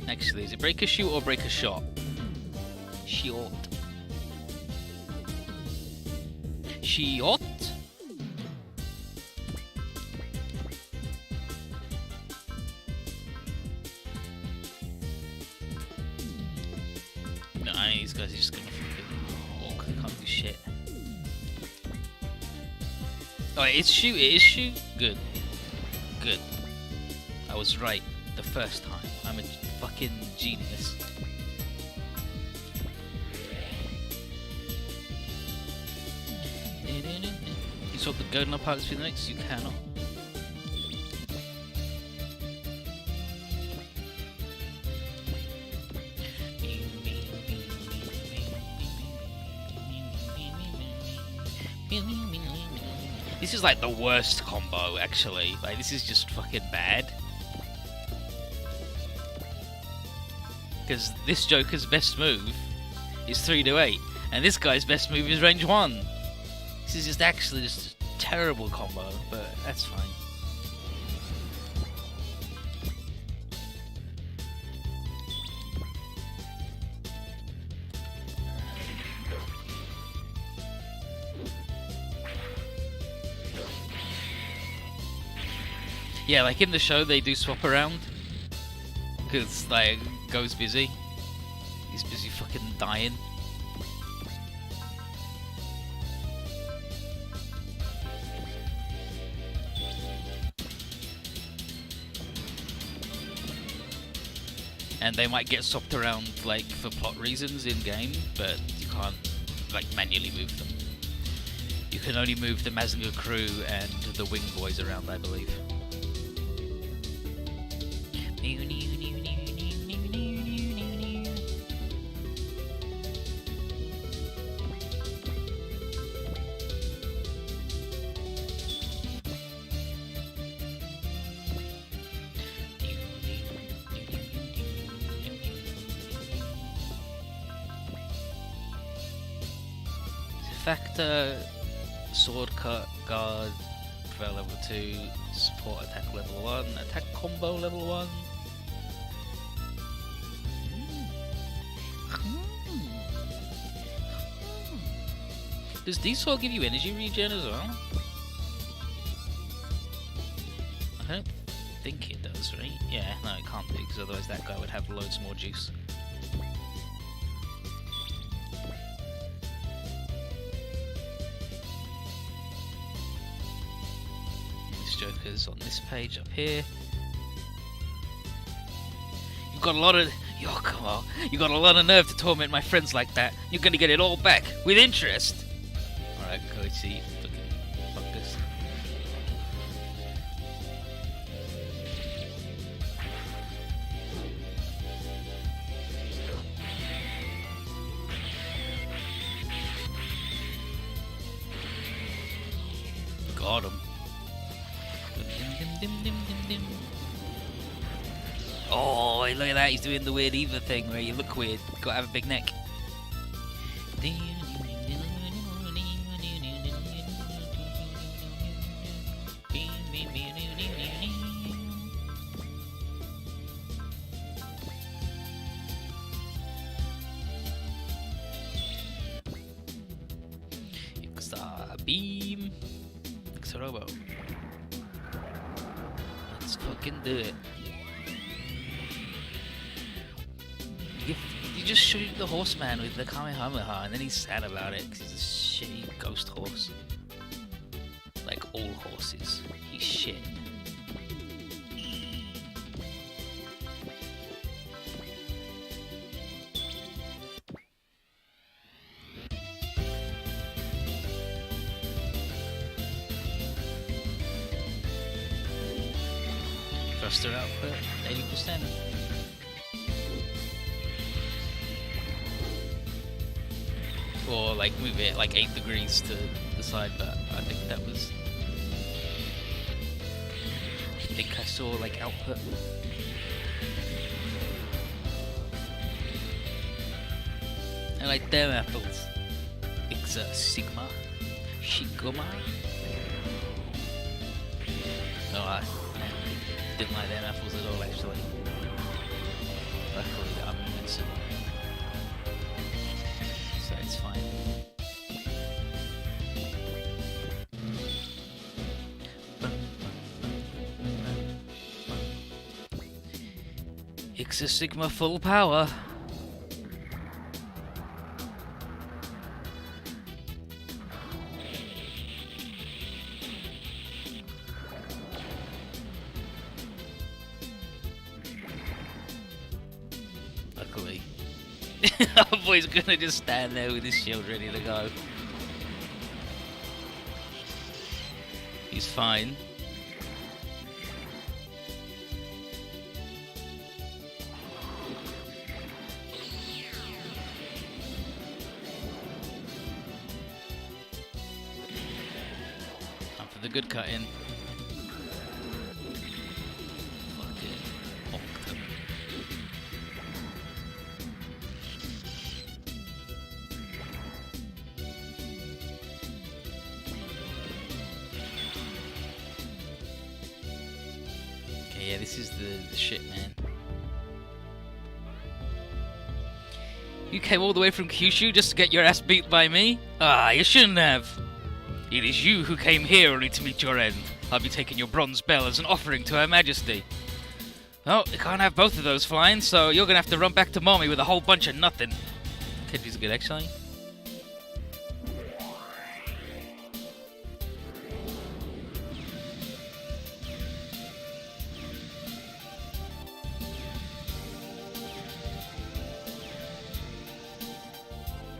Actually, is it break a shoot or break a shot? Shot. Shot. Nah, these guys are just gonna fucking walk. They can't do shit. Oh, it's shoot. It is shoot. Good. Good. I was right the first time. I'm a fucking genius. You swap the golden parts for the next? You cannot. This is like the worst combo, actually. Like, this is just fucking bad. Because this Joker's best move is 3 to 8, and this guy's best move is range 1. This is just actually just a terrible combo, but that's fine. Yeah, like in the show they do swap around. Because, like, Go's busy. He's busy fucking dying. And they might get swapped around, like, for plot reasons in-game, but you can't, like, manually move them. You can only move the Mazinger crew and the Wing Boys around, I believe. Factor, sword cut, guard, for level 2, support attack level 1, attack combo level 1. Does D-Sword give you energy regen as well? I don't think it does, right? Yeah, no it can't do, because otherwise that guy would have loads more juice. Jokers on this page up here. You've got a lot of come on. You got a lot of nerve to torment my friends like that. You're gonna get it all back with interest. Alright, Koichi, fuck this. Got him. Oh, look at that, he's doing the weird Eva thing where you look weird, gotta have a big neck. Beam. Robo. Let's fucking do it. You just shoot the horseman with the Kamehameha and then he's sad about it because he's a shitty ghost horse. Like all horses. He's shit. thruster output 80%. Or like move it like 8 degrees to the side, but I think that was. I think I saw like output. I like them apples. It's a Sigma. No, I didn't like them apples at all actually. Luckily I'm invincible. So it's fine. It's a Sigma full power. Luckily. Our boy's gonna just stand there with his shield ready to go. He's fine. Time for the good cut-in. Yeah, this is the shit, man. You came all the way from Kyushu just to get your ass beat by me? Ah, you shouldn't have. It is you who came here only to meet your end. I'll be taking your bronze bell as an offering to Her Majesty. Oh, you can't have both of those flying, so you're gonna have to run back to mommy with a whole bunch of nothing. Kenji's good, actually.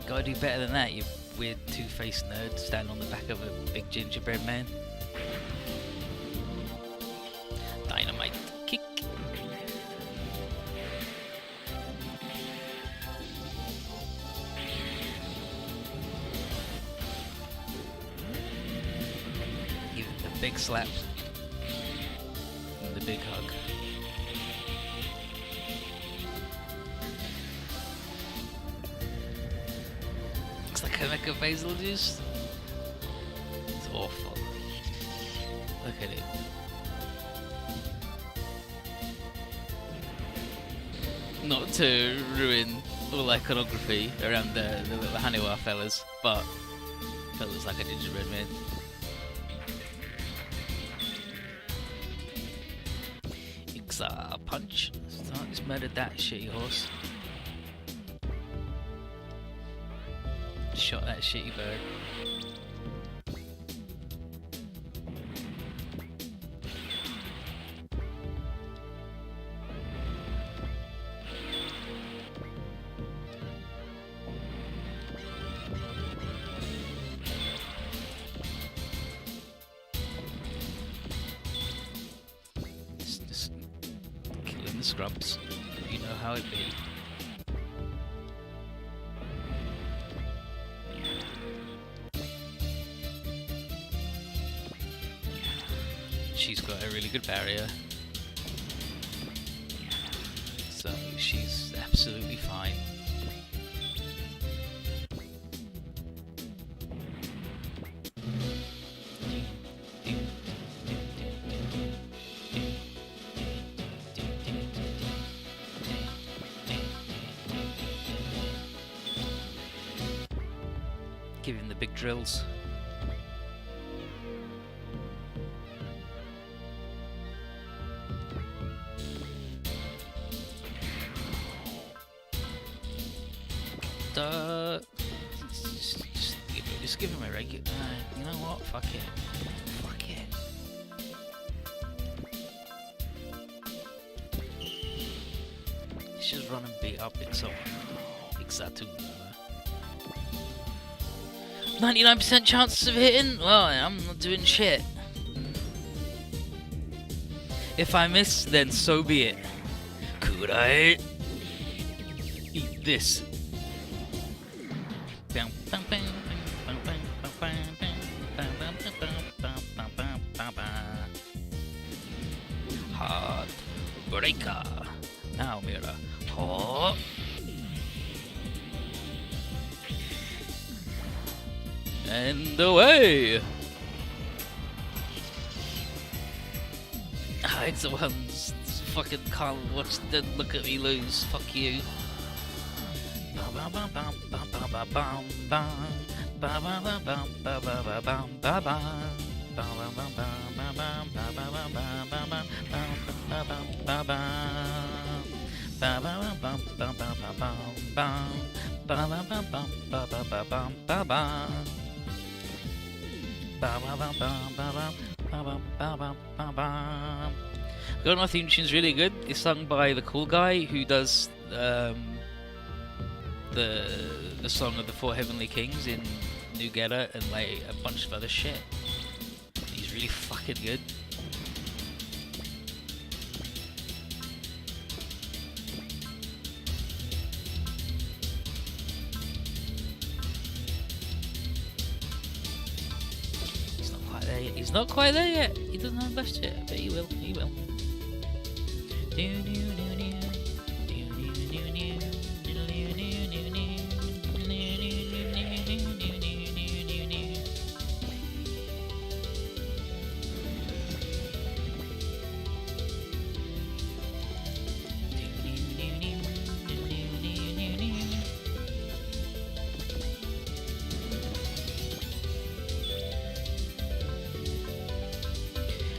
Gotta do better than that, you weird two-faced nerd standing on the back of a big gingerbread man. Dynamite kick. Give it the big slap. And the big hug. Like a basil juice. It's awful. Look at it. Not to ruin all iconography around the little Haniwa fellas, but it looks like a gingerbread man. Ixa punch. So I just murdered that shitty horse. Shot that shitty bird. Just killing the scrubs. You know how it be. She's got a really good barrier, so she's absolutely fine. Give him the big drills. Just give him a regular. You know what? Fuck it. Fuck it. Let's just run and beat up Ixo. Ixatu. 99% chances of hitting? Well, I'm not doing shit. If I miss, then so be it. Could I eat this? Heartbreaker. Now mirror. Oh. And away. It's the ones fucking can't watch them look at me lose. Fuck you. God, my theme tune's really good. It's sung by the cool guy who does the song of the Four Heavenly Kings in New Geta and like a bunch of other shit. He's really fucking good. He's not quite there yet. He's not quite there yet. He doesn't have best yet, but he will. He will.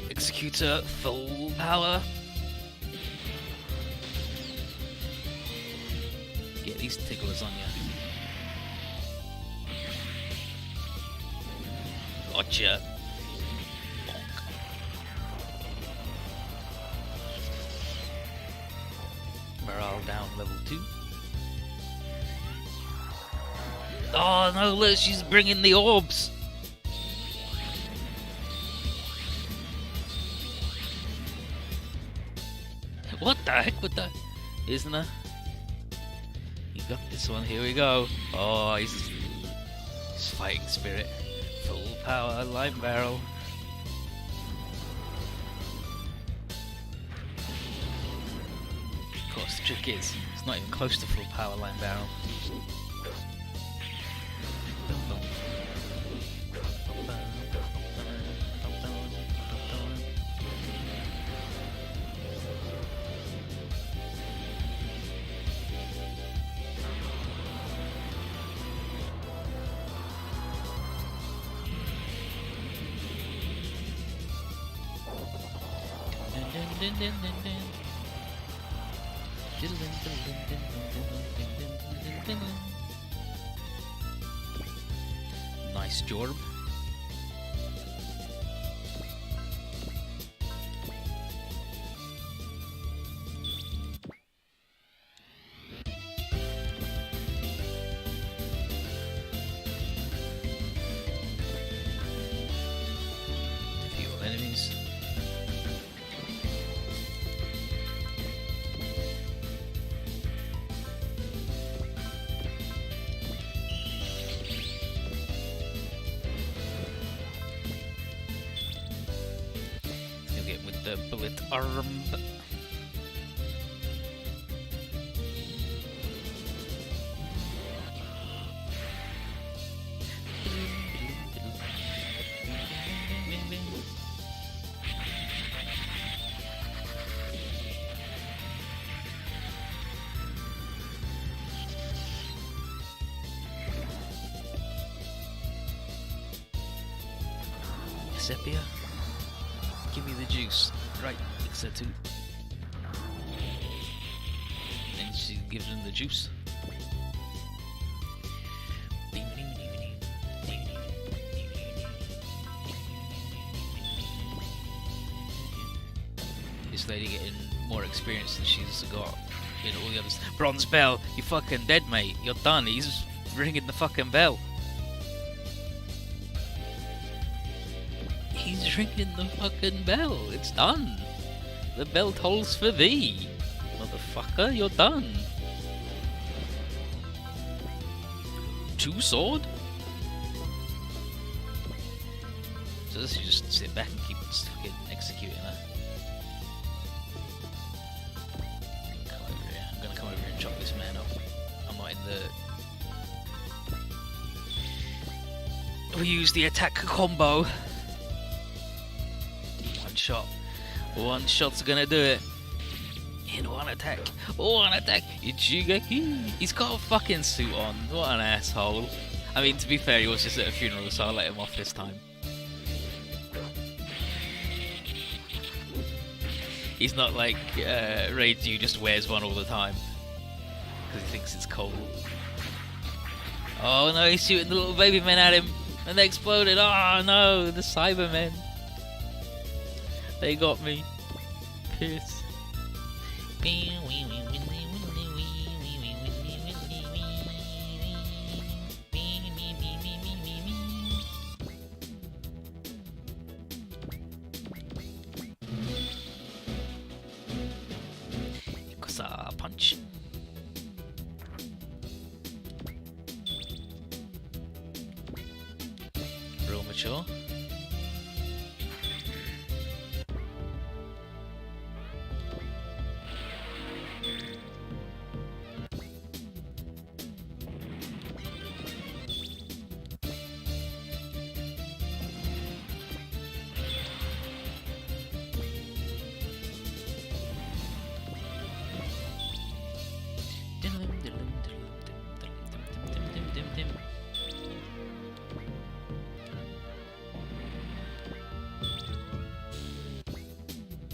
Executor full power. Get these ticklers on you. Gotcha. Bonk. Morale down level 2. Oh no, look, she's bringing the orbs. What the heck with that? Isn't there? You got this one, here we go. Oh, he's fighting spirit. Full power, line barrel. Of course, the trick is, it's not even close to full power line barrel. Nice job. A few enemies. With the bullet arm. Sepia. Give me the juice. Right, except two. Then she gives him the juice. This lady getting more experience than she's got in all the others. Bronze bell, you fucking dead, mate. You're done. He's ringing the fucking bell. He's ringing the fucking bell. It's done. The belt holds for thee. Motherfucker, you're done. 2 sword? So this, you just sit back and keep fucking executing that. Come over here. I'm gonna come over here and chop this man up. I'm not in the... We use the attack combo. One shot. One shot's gonna do it. In one attack. One attack. Ichigaki. He's got a fucking suit on. What an asshole. I mean, to be fair, he was just at a funeral, so I'll let him off this time. He's not like Raid, who just wears one all the time because he thinks it's cool. Oh no, he's shooting the little baby men at him and they exploded. Oh no, the Cybermen. They got me. Piss. Punch. Real mature.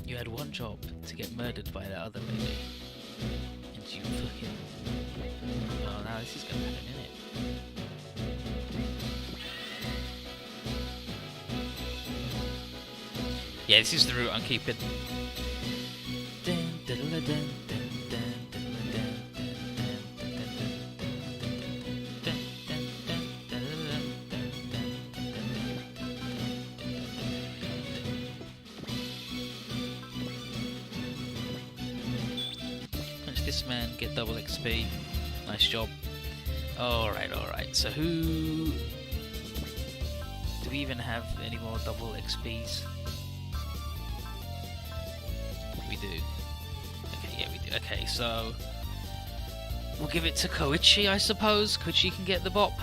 You had one job, to get murdered by that other lady. And you fucking... Oh, now this is gonna happen, isn't it? Yeah, this is the route I'm keeping. This man, get double XP. Nice job. Alright. So who... Do we even have any more double XPs? We do. Okay, yeah we do. Okay, so... We'll give it to Koichi, I suppose. Koichi can get the bop.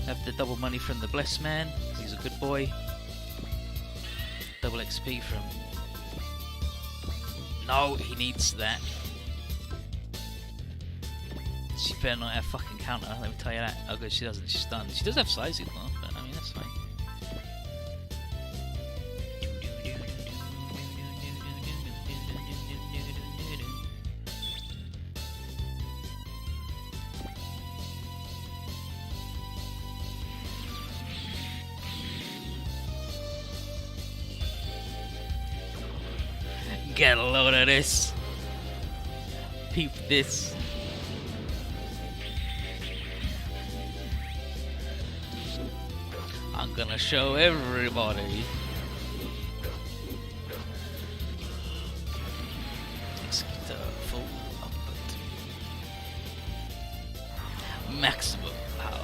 Have the double money from the Blessed Man, because he's a good boy. Double XP from... No, he needs that. She better not have fucking counter, let me tell you that. Oh good, she doesn't, she's stunned. She does have sizing though, but I mean that's fine. Get a load of this. Peep this. I'm gonna show everybody. Execute the full output. Maximum power.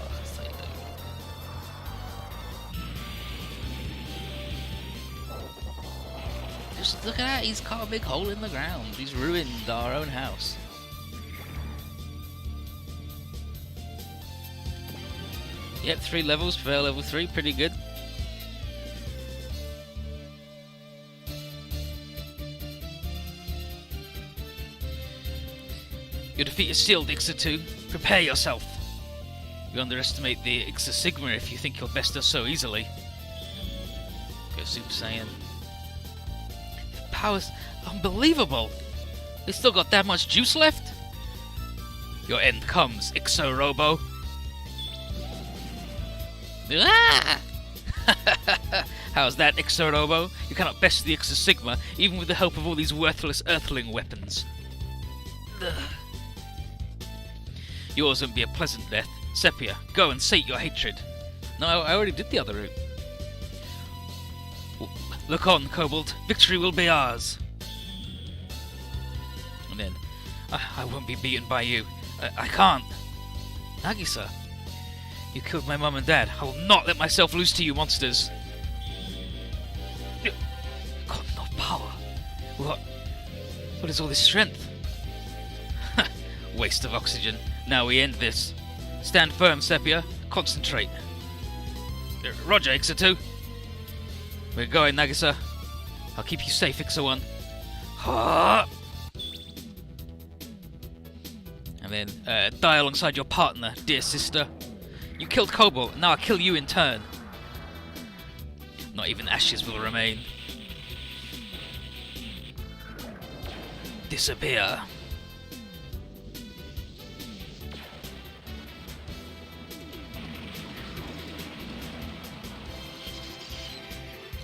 Just look at that, he's cut a big hole in the ground. He's ruined our own house. Yep, 3 levels, prevail level 3, pretty good. Your defeat is sealed, Ixa 2. Prepare yourself. You underestimate the Ixa Sigma if you think you'll best us so easily. Go Super Saiyan. Power's unbelievable. They still got that much juice left? Your end comes, Ixo Robo. Ah! How's that, Ixo Robo? You cannot best the Ixa Sigma, even with the help of all these worthless Earthling weapons. Ugh. Yours won't be a pleasant death. Sepia, go and sate your hatred. No, I already did the other route. Look on, Kobold. Victory will be ours. And then, I won't be beaten by you. I can't. Nagisa, you killed my mum and dad. I will not let myself lose to you monsters. God, no power. What is all this strength? Waste of oxygen. Now we end this. Stand firm, Sepia. Concentrate. Roger, Ixatu. We're going, Nagisa. I'll keep you safe, Ixawan. And then, die alongside your partner, dear sister. You killed Cobalt, and now I'll kill you in turn. Not even ashes will remain. Disappear.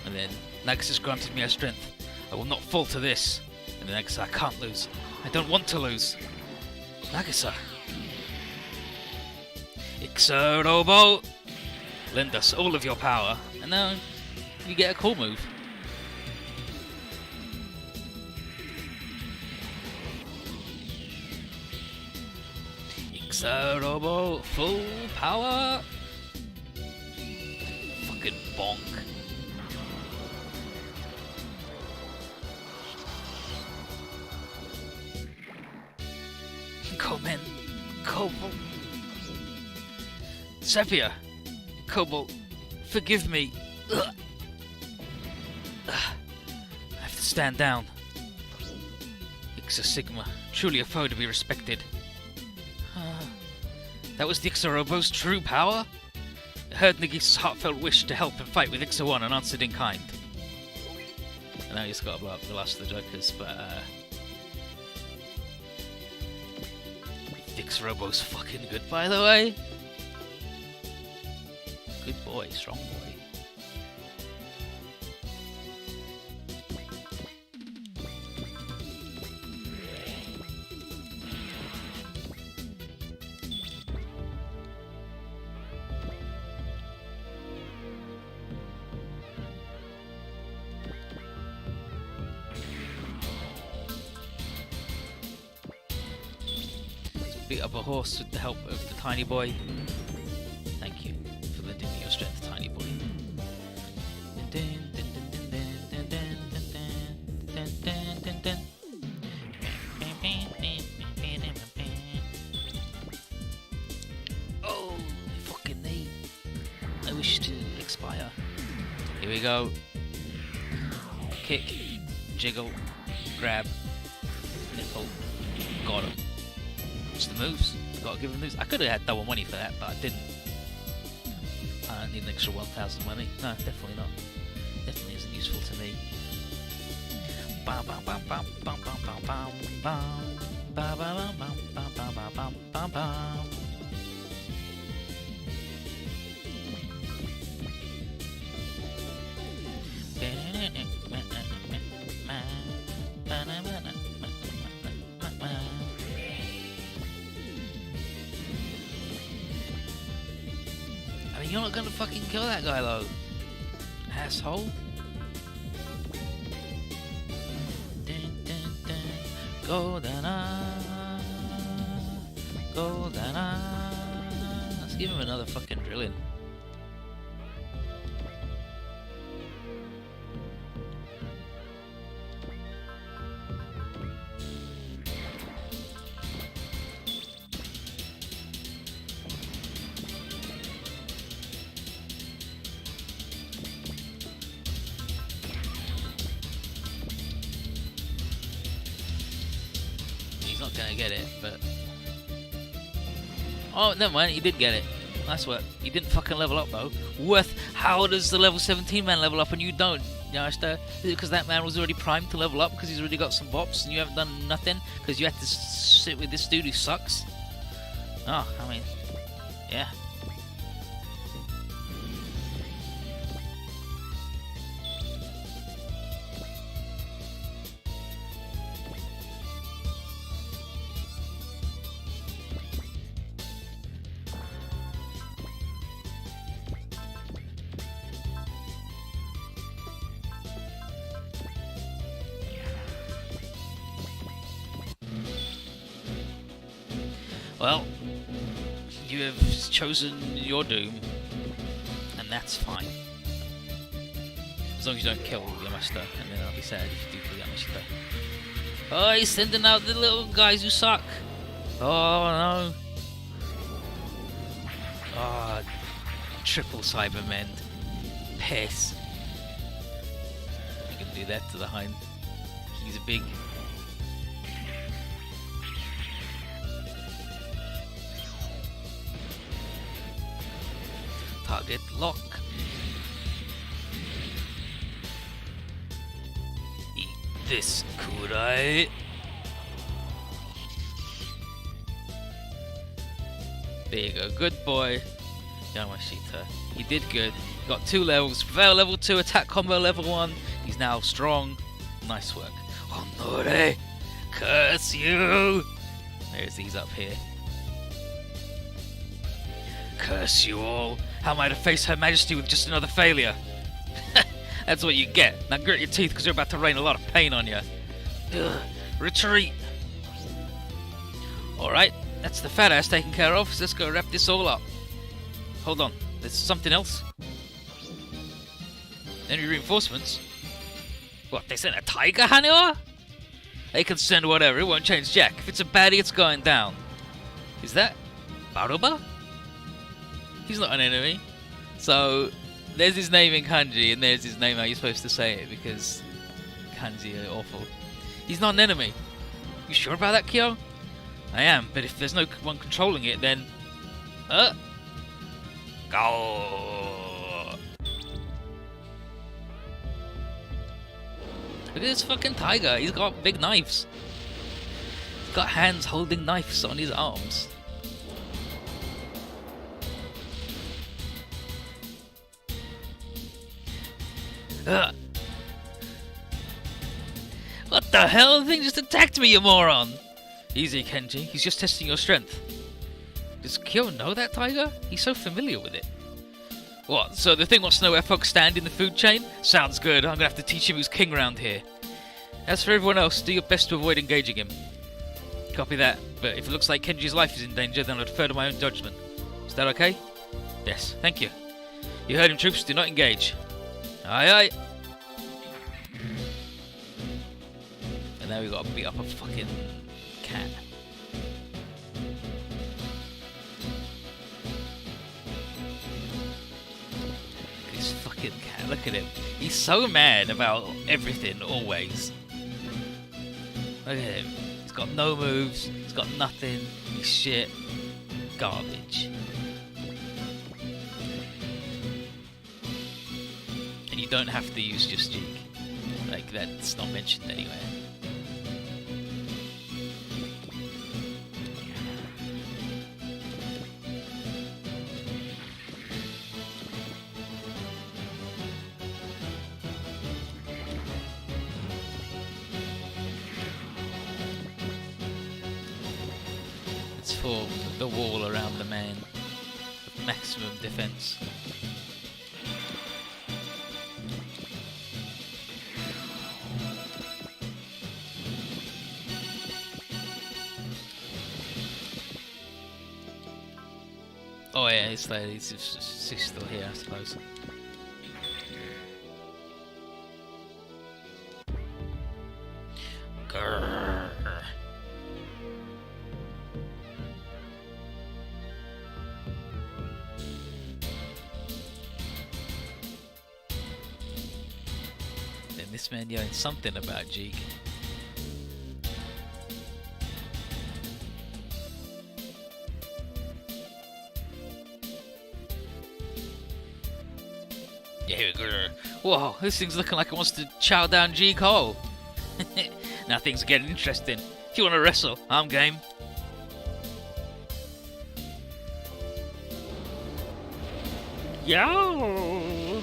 And then, Nagisa's granted me her strength. I will not fall to this. And then Nagisa, I can't lose. I don't want to lose. Nagisa. Ixarobo! Lend us all of your power, and now you get a cool move. Ixarobo, full power! Fucking bonk. Komen, Cobalt. Sepia, Cobalt, forgive me. Ugh. I have to stand down. Ixa Sigma, truly a foe to be respected. That was the Ixarobo's true power? I heard Nagisa's heartfelt wish to help and fight with Ixa-1 and answered in kind. And now he's got to blow up the last of the Jokers, but Ixarobo's fucking good, by the way. Good boy, strong boy. Beat up a horse with the help of the tiny boy. Thank you for lending me your strength, tiny boy. Oh, fucking knee. I wish to expire. Here we go. Kick, jiggle, grab, nipple, got him. It's the moves. Gotta give him moves. I could have had double money for that, but I didn't. I don't need an extra 1,000 money. No, definitely not. Definitely isn't useful to me. You're not gonna fucking kill that guy though, asshole. Golden eye, golden eye. Let's give him another fucking drilling. Gonna get it, but oh, never mind, he did get it. That's what he didn't fucking level up though. How does the level 17 man level up and you don't? You know, is it because that man was already primed to level up because he's already got some bops and you haven't done nothing because you had to sit with this dude who sucks? Oh, I mean, yeah. Well, you have chosen your doom, and that's fine. As long as you don't kill your master, and then I'll be sad if you do kill your master. Oh, he's sending out the little guys who suck. Oh no. Oh, triple Cybermen. Piss. You can do that to the Hind. He's big. Target lock. Eat this, Kurai. There you go, good boy. Yamashita. He did good. Got 2 levels. Prevail level 2, attack combo level 1. He's now strong. Nice work. Honore! Curse you! There's these up here. Curse you all. How am I to face Her Majesty with just another failure? That's what you get. Now grit your teeth because you're about to rain a lot of pain on you. Ugh. Retreat! Alright, that's the fat ass taken care of, so let's go wrap this all up. Hold on, there's something else? Any reinforcements? What, they sent a tiger, Haniwa? They can send whatever, it won't change jack. If it's a baddie, it's going down. Is that Baruba? He's not an enemy. So, there's his name in kanji, and there's his name how you're supposed to say it, because kanji are awful. He's not an enemy. You sure about that, Kyo? I am, but if there's no one controlling it, then... Go! Look at this fucking tiger, he's got big knives. He's got hands holding knives on his arms. What the hell? The thing just attacked me, you moron! Easy, Kenji. He's just testing your strength. Does Kyo know that tiger? He's so familiar with it. What, so the thing wants to know where folks stand in the food chain? Sounds good. I'm gonna have to teach him who's king around here. As for everyone else, do your best to avoid engaging him. Copy that. But if it looks like Kenji's life is in danger, then I'll defer to my own judgment. Is that okay? Yes, thank you. You heard him, troops. Do not engage. Aye aye. And now we gotta beat up a fucking cat. This fucking cat, look at him. He's so mad about everything, always. Look at him. He's got no moves, he's got nothing, he's shit. Garbage. And you don't have to use just Jig. Like, that's not mentioned anywhere. Let's form the wall around the man with maximum defense. Oh yeah, it's like he's still here, I suppose. Grrr. Then this man yelling something about Jeek. Yeah, here we go. Whoa, this thing's looking like it wants to chow down G. Cole. Now things are getting interesting. If you want to wrestle, I'm game. Yo!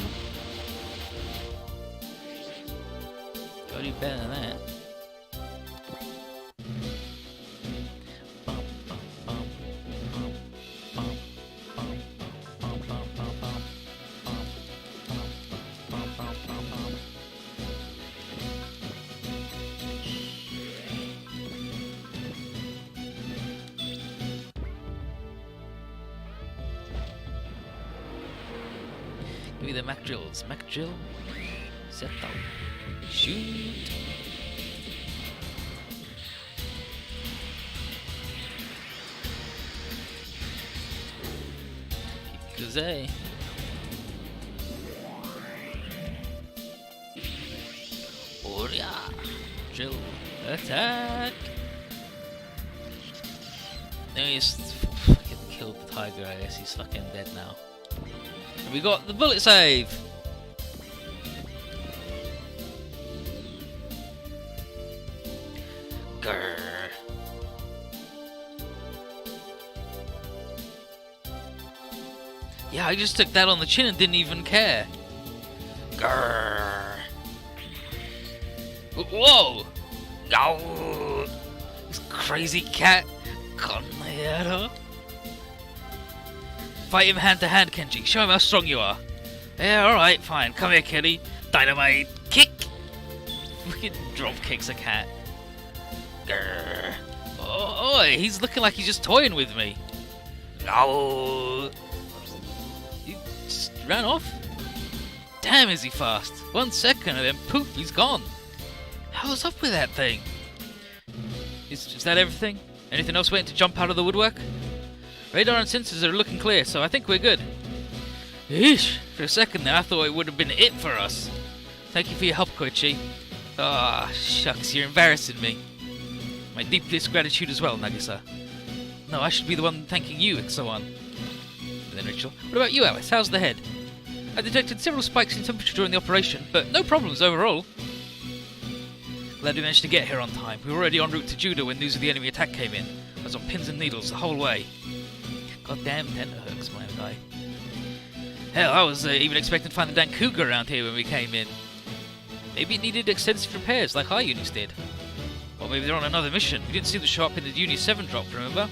Gotta do better than that. Give me the Mac drills. Mac drill. Set out. Shoot. Kikuze. Oria. Drill. Attack. No, he's fucking killed the tiger. I guess he's fucking dead now. And we got the bullet save. Grrr. Yeah, I just took that on the chin and didn't even care. Grrr. Whoa! No! This crazy cat. Con my head off. Fight him hand to hand, Kenji. Show him how strong you are. Yeah, alright, fine. Come here, kitty. Dynamite kick! Fucking drop kicks a cat. Grrr. Oh, he's looking like he's just toying with me. No! He just ran off. Damn, is he fast. 1 second and then poof, he's gone. How's up with that thing? Is that everything? Anything else waiting to jump out of the woodwork? Radar and sensors are looking clear, so I think we're good. Eesh! For a second there, I thought it would have been it for us. Thank you for your help, Koichi. Ah, shucks, you're embarrassing me. My deepest gratitude as well, Nagisa. No, I should be the one thanking you, Ixawan. And then Rachel. What about you, Alice? How's the head? I detected several spikes in temperature during the operation, but no problems overall. Glad we managed to get here on time. We were already en route to Judo when news of the enemy attack came in. I was on pins and needles the whole way. Goddamn tenterhooks, my guy. Hell, I was even expecting to find the Dan Cougar around here when we came in. Maybe it needed extensive repairs like our units did. Or maybe they're on another mission. We didn't see them show up in the Uni 7 drop, remember?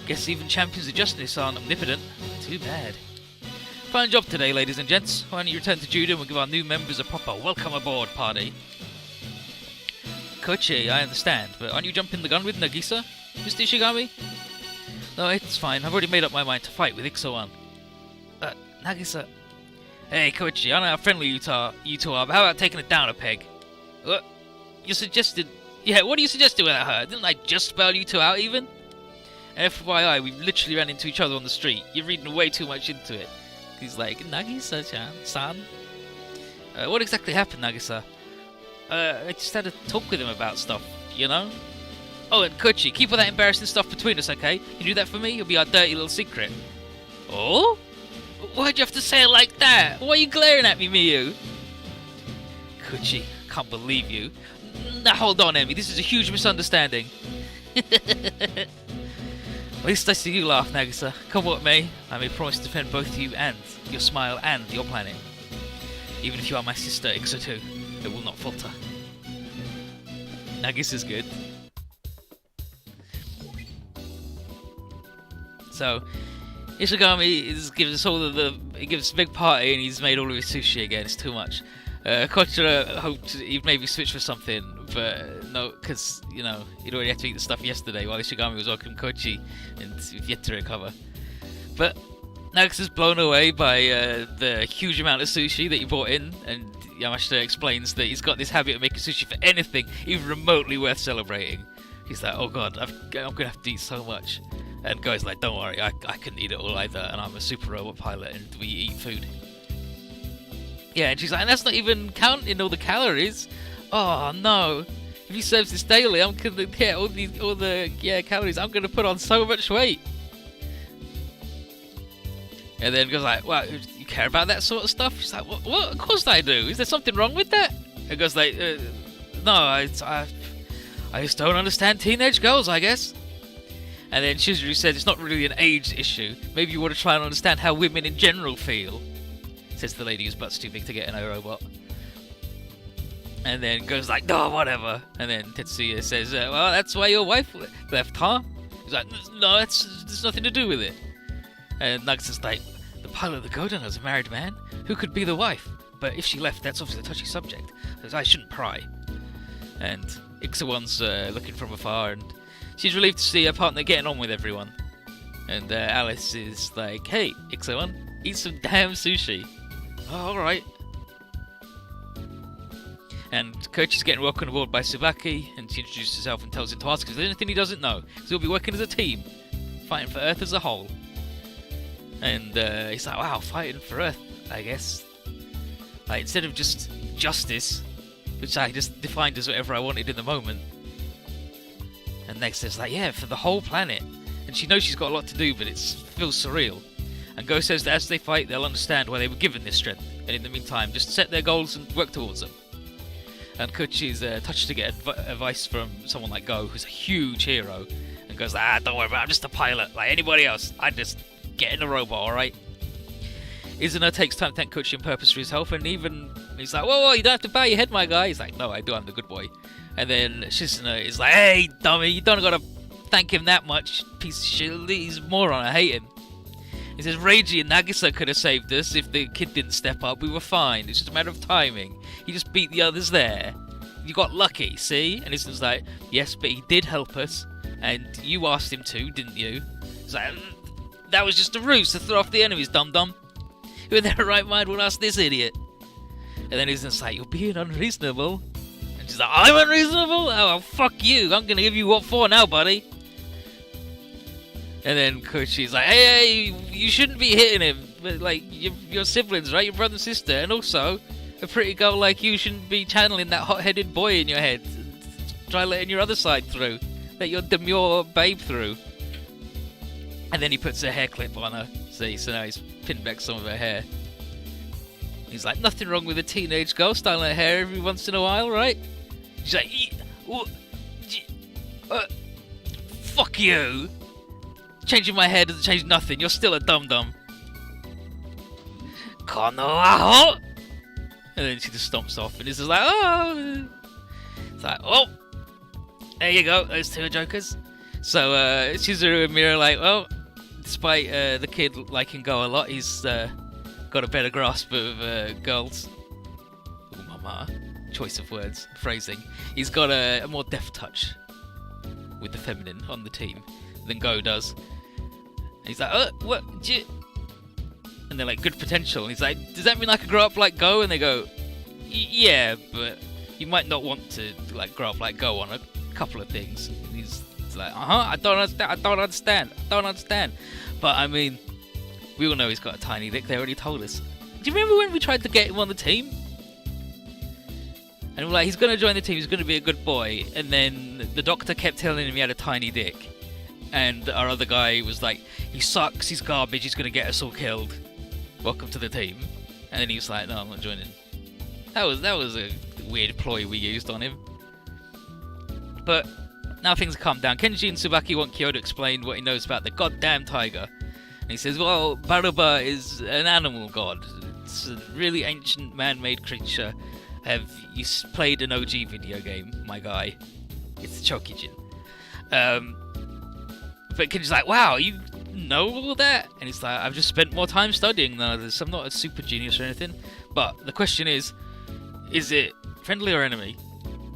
Guess even champions of justice aren't omnipotent. Too bad. Fine job today, ladies and gents. Why don't you return to Judo and we'll give our new members a proper welcome aboard party? Koichi, I understand, but aren't you jumping the gun with Nagisa, Mr. Ishigami? No, it's fine. I've already made up my mind to fight with Ixawan. Nagisa. Hey, Koichi, I know how friendly you two are, but how about taking it down a peg? What? You suggested... Yeah, what are you suggesting with her? Didn't I just spell you two out even? FYI, we literally ran into each other on the street. You're reading way too much into it. He's like, Nagisa-chan, what exactly happened, Nagisa? I just had to talk with him about stuff, you know? Oh, and Koichi, keep all that embarrassing stuff between us, okay? You do that for me, it'll be our dirty little secret. Oh? Why'd you have to say it like that? Why are you glaring at me, Miyu? Koichi, can't believe you. Now hold on, Emmy, this is a huge misunderstanding. At least I see you laugh, Nagisa. Come what may, I may promise to defend both you and your smile and your planet. Even if you are my sister, Ixa too, it will not falter. Nagisa's good. So, Ishigami gives us all he gives a big party and he's made all of his sushi again. It's too much. Kochira hoped he'd maybe switch for something, but no, because, you know, he'd already had to eat the stuff yesterday while Ishigami was welcoming Koichi and he's yet to recover. But Nagisa's blown away by the huge amount of sushi that he brought in, and Yamashita explains that he's got this habit of making sushi for anything, even remotely worth celebrating. He's like, oh god, I'm going to have to eat so much. And Guy's like, don't worry, I couldn't eat it all either, and I'm a super robot pilot and we eat food. Yeah, and she's like, and that's not even counting all the calories. Oh no! If he serves this daily, I'm gonna get all the calories. I'm gonna put on so much weight. And then goes like, well, you care about that sort of stuff? She's like, what? Of course I do. Is there something wrong with that? And goes like, no, I just don't understand teenage girls, I guess. And then Shizuru says it's not really an age issue. Maybe you want to try and understand how women in general feel. Says the lady whose butt's too big to get in a robot. And then goes like, no, whatever. And then Tetsuya says, well, that's why your wife left, huh? He's like, no, there's nothing to do with it. And Nagisa's like, the pilot of the Godon is a married man. Who could be the wife? But if she left, that's obviously a touchy subject. So I shouldn't pry. And Ixawan's looking from afar, and she's relieved to see her partner getting on with everyone. And Alice is like, hey, Ixawan, Eat some damn sushi. Oh, alright. And Koichi's getting welcomed aboard by Tsubaki, and she introduces herself and tells him to ask if there's anything he doesn't know, because he'll be working as a team, fighting for Earth as a whole. And he's like, wow, fighting for Earth, I guess. Like, instead of just justice, which I just defined as whatever I wanted in the moment. And next it's like, yeah, for the whole planet. And she knows she's got a lot to do, but it feels surreal. And Go says that as they fight, they'll understand why they were given this strength. And in the meantime, just set their goals and work towards them. And Koichi's touched to get advice from someone like Go, who's a huge hero. And goes, don't worry about it, I'm just a pilot, like anybody else. I just get in a robot, alright? Izuna takes time to thank Koichi on purpose for his help, and even he's like, whoa, you don't have to bow your head, my guy. He's like, no, I do, I'm the good boy. And then Shizuna is like, hey, dummy, you don't gotta thank him that much, piece of shit, he's a moron, I hate him. He says, Reiji and Nagisa could have saved us if the kid didn't step up, we were fine, it's just a matter of timing. He just beat the others there. You got lucky, see? And Izuna's like, yes, but he did help us, and you asked him to, didn't you? He's like, that was just a ruse to throw off the enemies, dum-dum. Who in their right mind would ask this idiot? And then Izuna's like, you're being unreasonable. And she's like, I'm unreasonable? Oh, well, fuck you. I'm going to give you what for now, buddy. And then Koichi's like, hey, you shouldn't be hitting him. But, like, your siblings, right? Your brother and sister. And also, a pretty girl like you shouldn't be channeling that hot-headed boy in your head. Try letting your other side through. Let your demure babe through. And then he puts a hair clip on her. See, so now he's pinned back some of her hair. He's like, nothing wrong with a teenage girl styling her hair every once in a while, right? She's like, fuck you. Changing my hair doesn't change nothing. You're still a dum-dum. Konoaho! And then she just stomps off, and he's just like, oh! It's like, oh! There you go, those two are jokers. So, Chizuru and Mira are like, well, despite the kid liking Go a lot, he's got a better grasp of girls. Ooh, mama. Choice of words, phrasing. He's got a more deft touch with the feminine on the team than Go does. And he's like, what? And they're like, good potential. And he's like, does that mean I could grow up like Go? And they go, yeah, but you might not want to like grow up like Go on a couple of things. And he's like, I don't understand. But I mean, we all know he's got a tiny dick. They already told us. Do you remember when we tried to get him on the team? And we're like, he's going to join the team, he's going to be a good boy. And then the doctor kept telling him he had a tiny dick. And our other guy was like, he sucks, he's garbage, he's going to get us all killed. Welcome to the team. And then he was like, no, I'm not joining. That was a weird ploy we used on him. But now things have calmed down. Kenji and Tsubaki want Kyo to explain what he knows about the goddamn tiger. And he says, well, Baruba is an animal god. It's a really ancient man-made creature. Have you played an OG video game, my guy? It's Chokijin. But Kenji's like, wow, you know all that? And he's like, I've just spent more time studying than others. I'm not a super genius or anything. But the question is it friendly or enemy?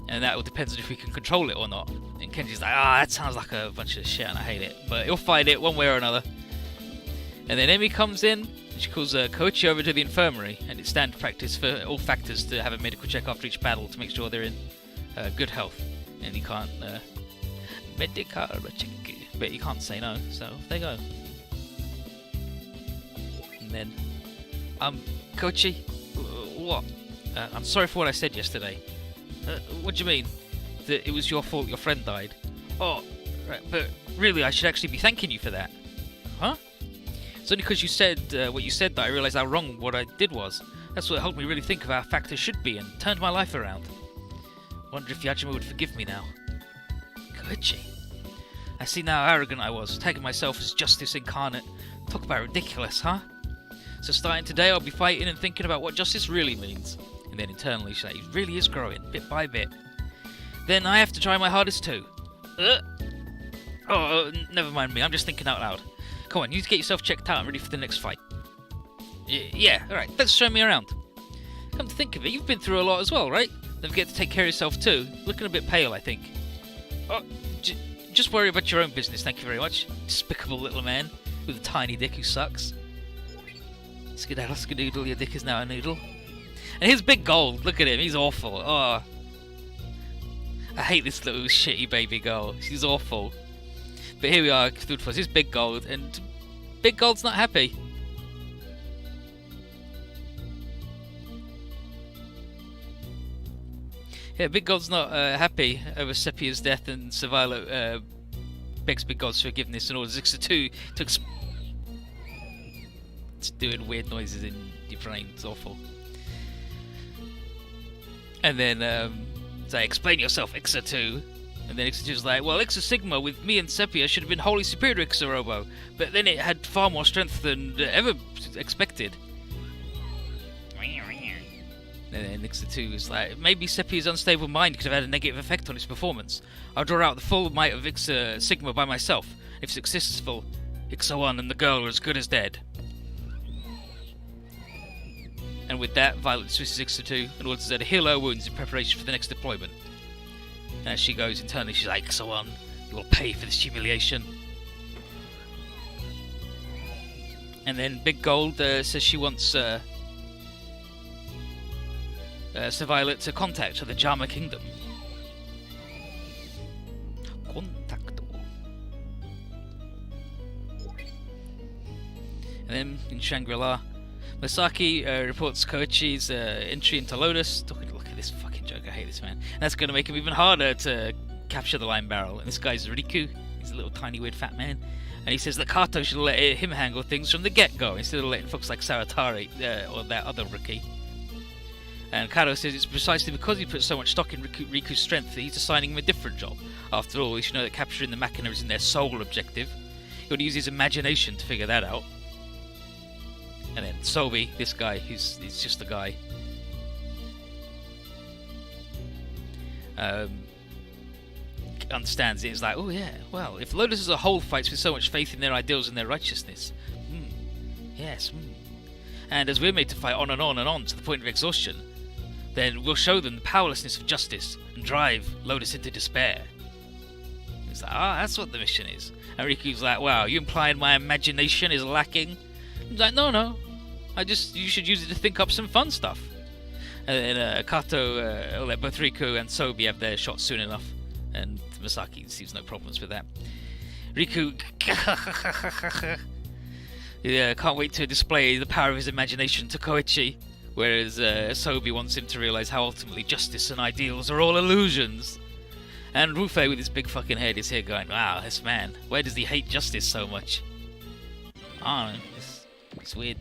And that depends on if we can control it or not. And Kenji's like, that sounds like a bunch of shit and I hate it. But he'll fight it one way or another. And then Emi comes in. She calls Koichi over to the infirmary, and it's standard practice for all factors to have a medical check after each battle to make sure they're in good health. And you can't medical check, but you can't say no. So off they go. And then, Koichi, what? I'm sorry for what I said yesterday. What do you mean? That it was your fault your friend died? Oh, right, but really, I should actually be thanking you for that. Huh? It's only because you said what you said that I realised how wrong what I did was. That's what helped me really think of how factors should be and turned my life around. Wonder if Yajima would forgive me now. Koichi. I see now how arrogant I was, taking myself as justice incarnate. Talk about ridiculous, huh? So starting today I'll be fighting and thinking about what justice really means. And then internally she's like, it really is growing, bit by bit. Then I have to try my hardest too. Never mind me, I'm just thinking out loud. Come on, you need to get yourself checked out and ready for the next fight. Yeah, alright, thanks for showing me around. Come to think of it, you've been through a lot as well, right? Don't forget to take care of yourself too. Looking a bit pale, I think. Oh, just worry about your own business, thank you very much. Despicable little man with a tiny dick who sucks. Skedaddle, skedoodle, your dick is now a noodle. And here's Big Gold. Look at him. He's awful. Oh, I hate this little shitty baby girl. She's awful. But here we are. Here's Big Gold, and Big Gold's not happy. Yeah, Big Gold's not happy over Sepia's death, and Sir Violet begs Big God's forgiveness and orders Ixta 2 to it's doing weird noises in your brain. It's awful. And then say, explain yourself, Ixta 2. And then Ixta 2's like, well, Ixta Sigma with me and Sepia should have been wholly superior to Ixta Robo, but then it had far more strength than ever expected. And then Ixta 2 is like, maybe Sepia's unstable mind could have had a negative effect on his performance. I'll draw out the full might of Ixta Sigma by myself. If successful, Ixta 1 and the girl are as good as dead. And with that, Violet dismisses Ixta 2 and orders her to heal her wounds in preparation for the next deployment. And as she goes internally, she's like, Ixta 1, you will pay for this humiliation. And then Big Gold says she wants Sir Violet to contact the Jama Kingdom. Contacto. And then in Shangri-La, Masaki reports Koichi's entry into Lotus. Look at this fucking joke, I hate this man. And that's going to make him even harder to capture the Lime Barrel. And this guy's Riku. He's a little tiny weird fat man. And he says that Kato should let him handle things from the get-go instead of letting folks like Saratari or that other rookie. And Kato says it's precisely because he put so much stock in Riku's strength that he's assigning him a different job. After all, he should know that capturing the Machina isn't their sole objective. He would use his imagination to figure that out. And then Sobi, this guy, he's just a guy. Understands it. He's like, oh yeah, well, if Lotus as a whole fights with so much faith in their ideals and their righteousness, yes, and as we're made to fight on and on and on to the point of exhaustion, then we'll show them the powerlessness of justice and drive Lotus into despair. He's like, that's what the mission is. And Riku's like, wow, you implying my imagination is lacking? He's like, no, you should use it to think up some fun stuff. And then Kato will let both Riku and Sobi have their shot soon enough, and Masaki sees no problems with that. Riku can't wait to display the power of his imagination to Koichi, whereas Sobi wants him to realise how ultimately justice and ideals are all illusions. And Rufei with his big fucking head is here going, wow, this man, where does he hate justice so much? I don't know, it's weird.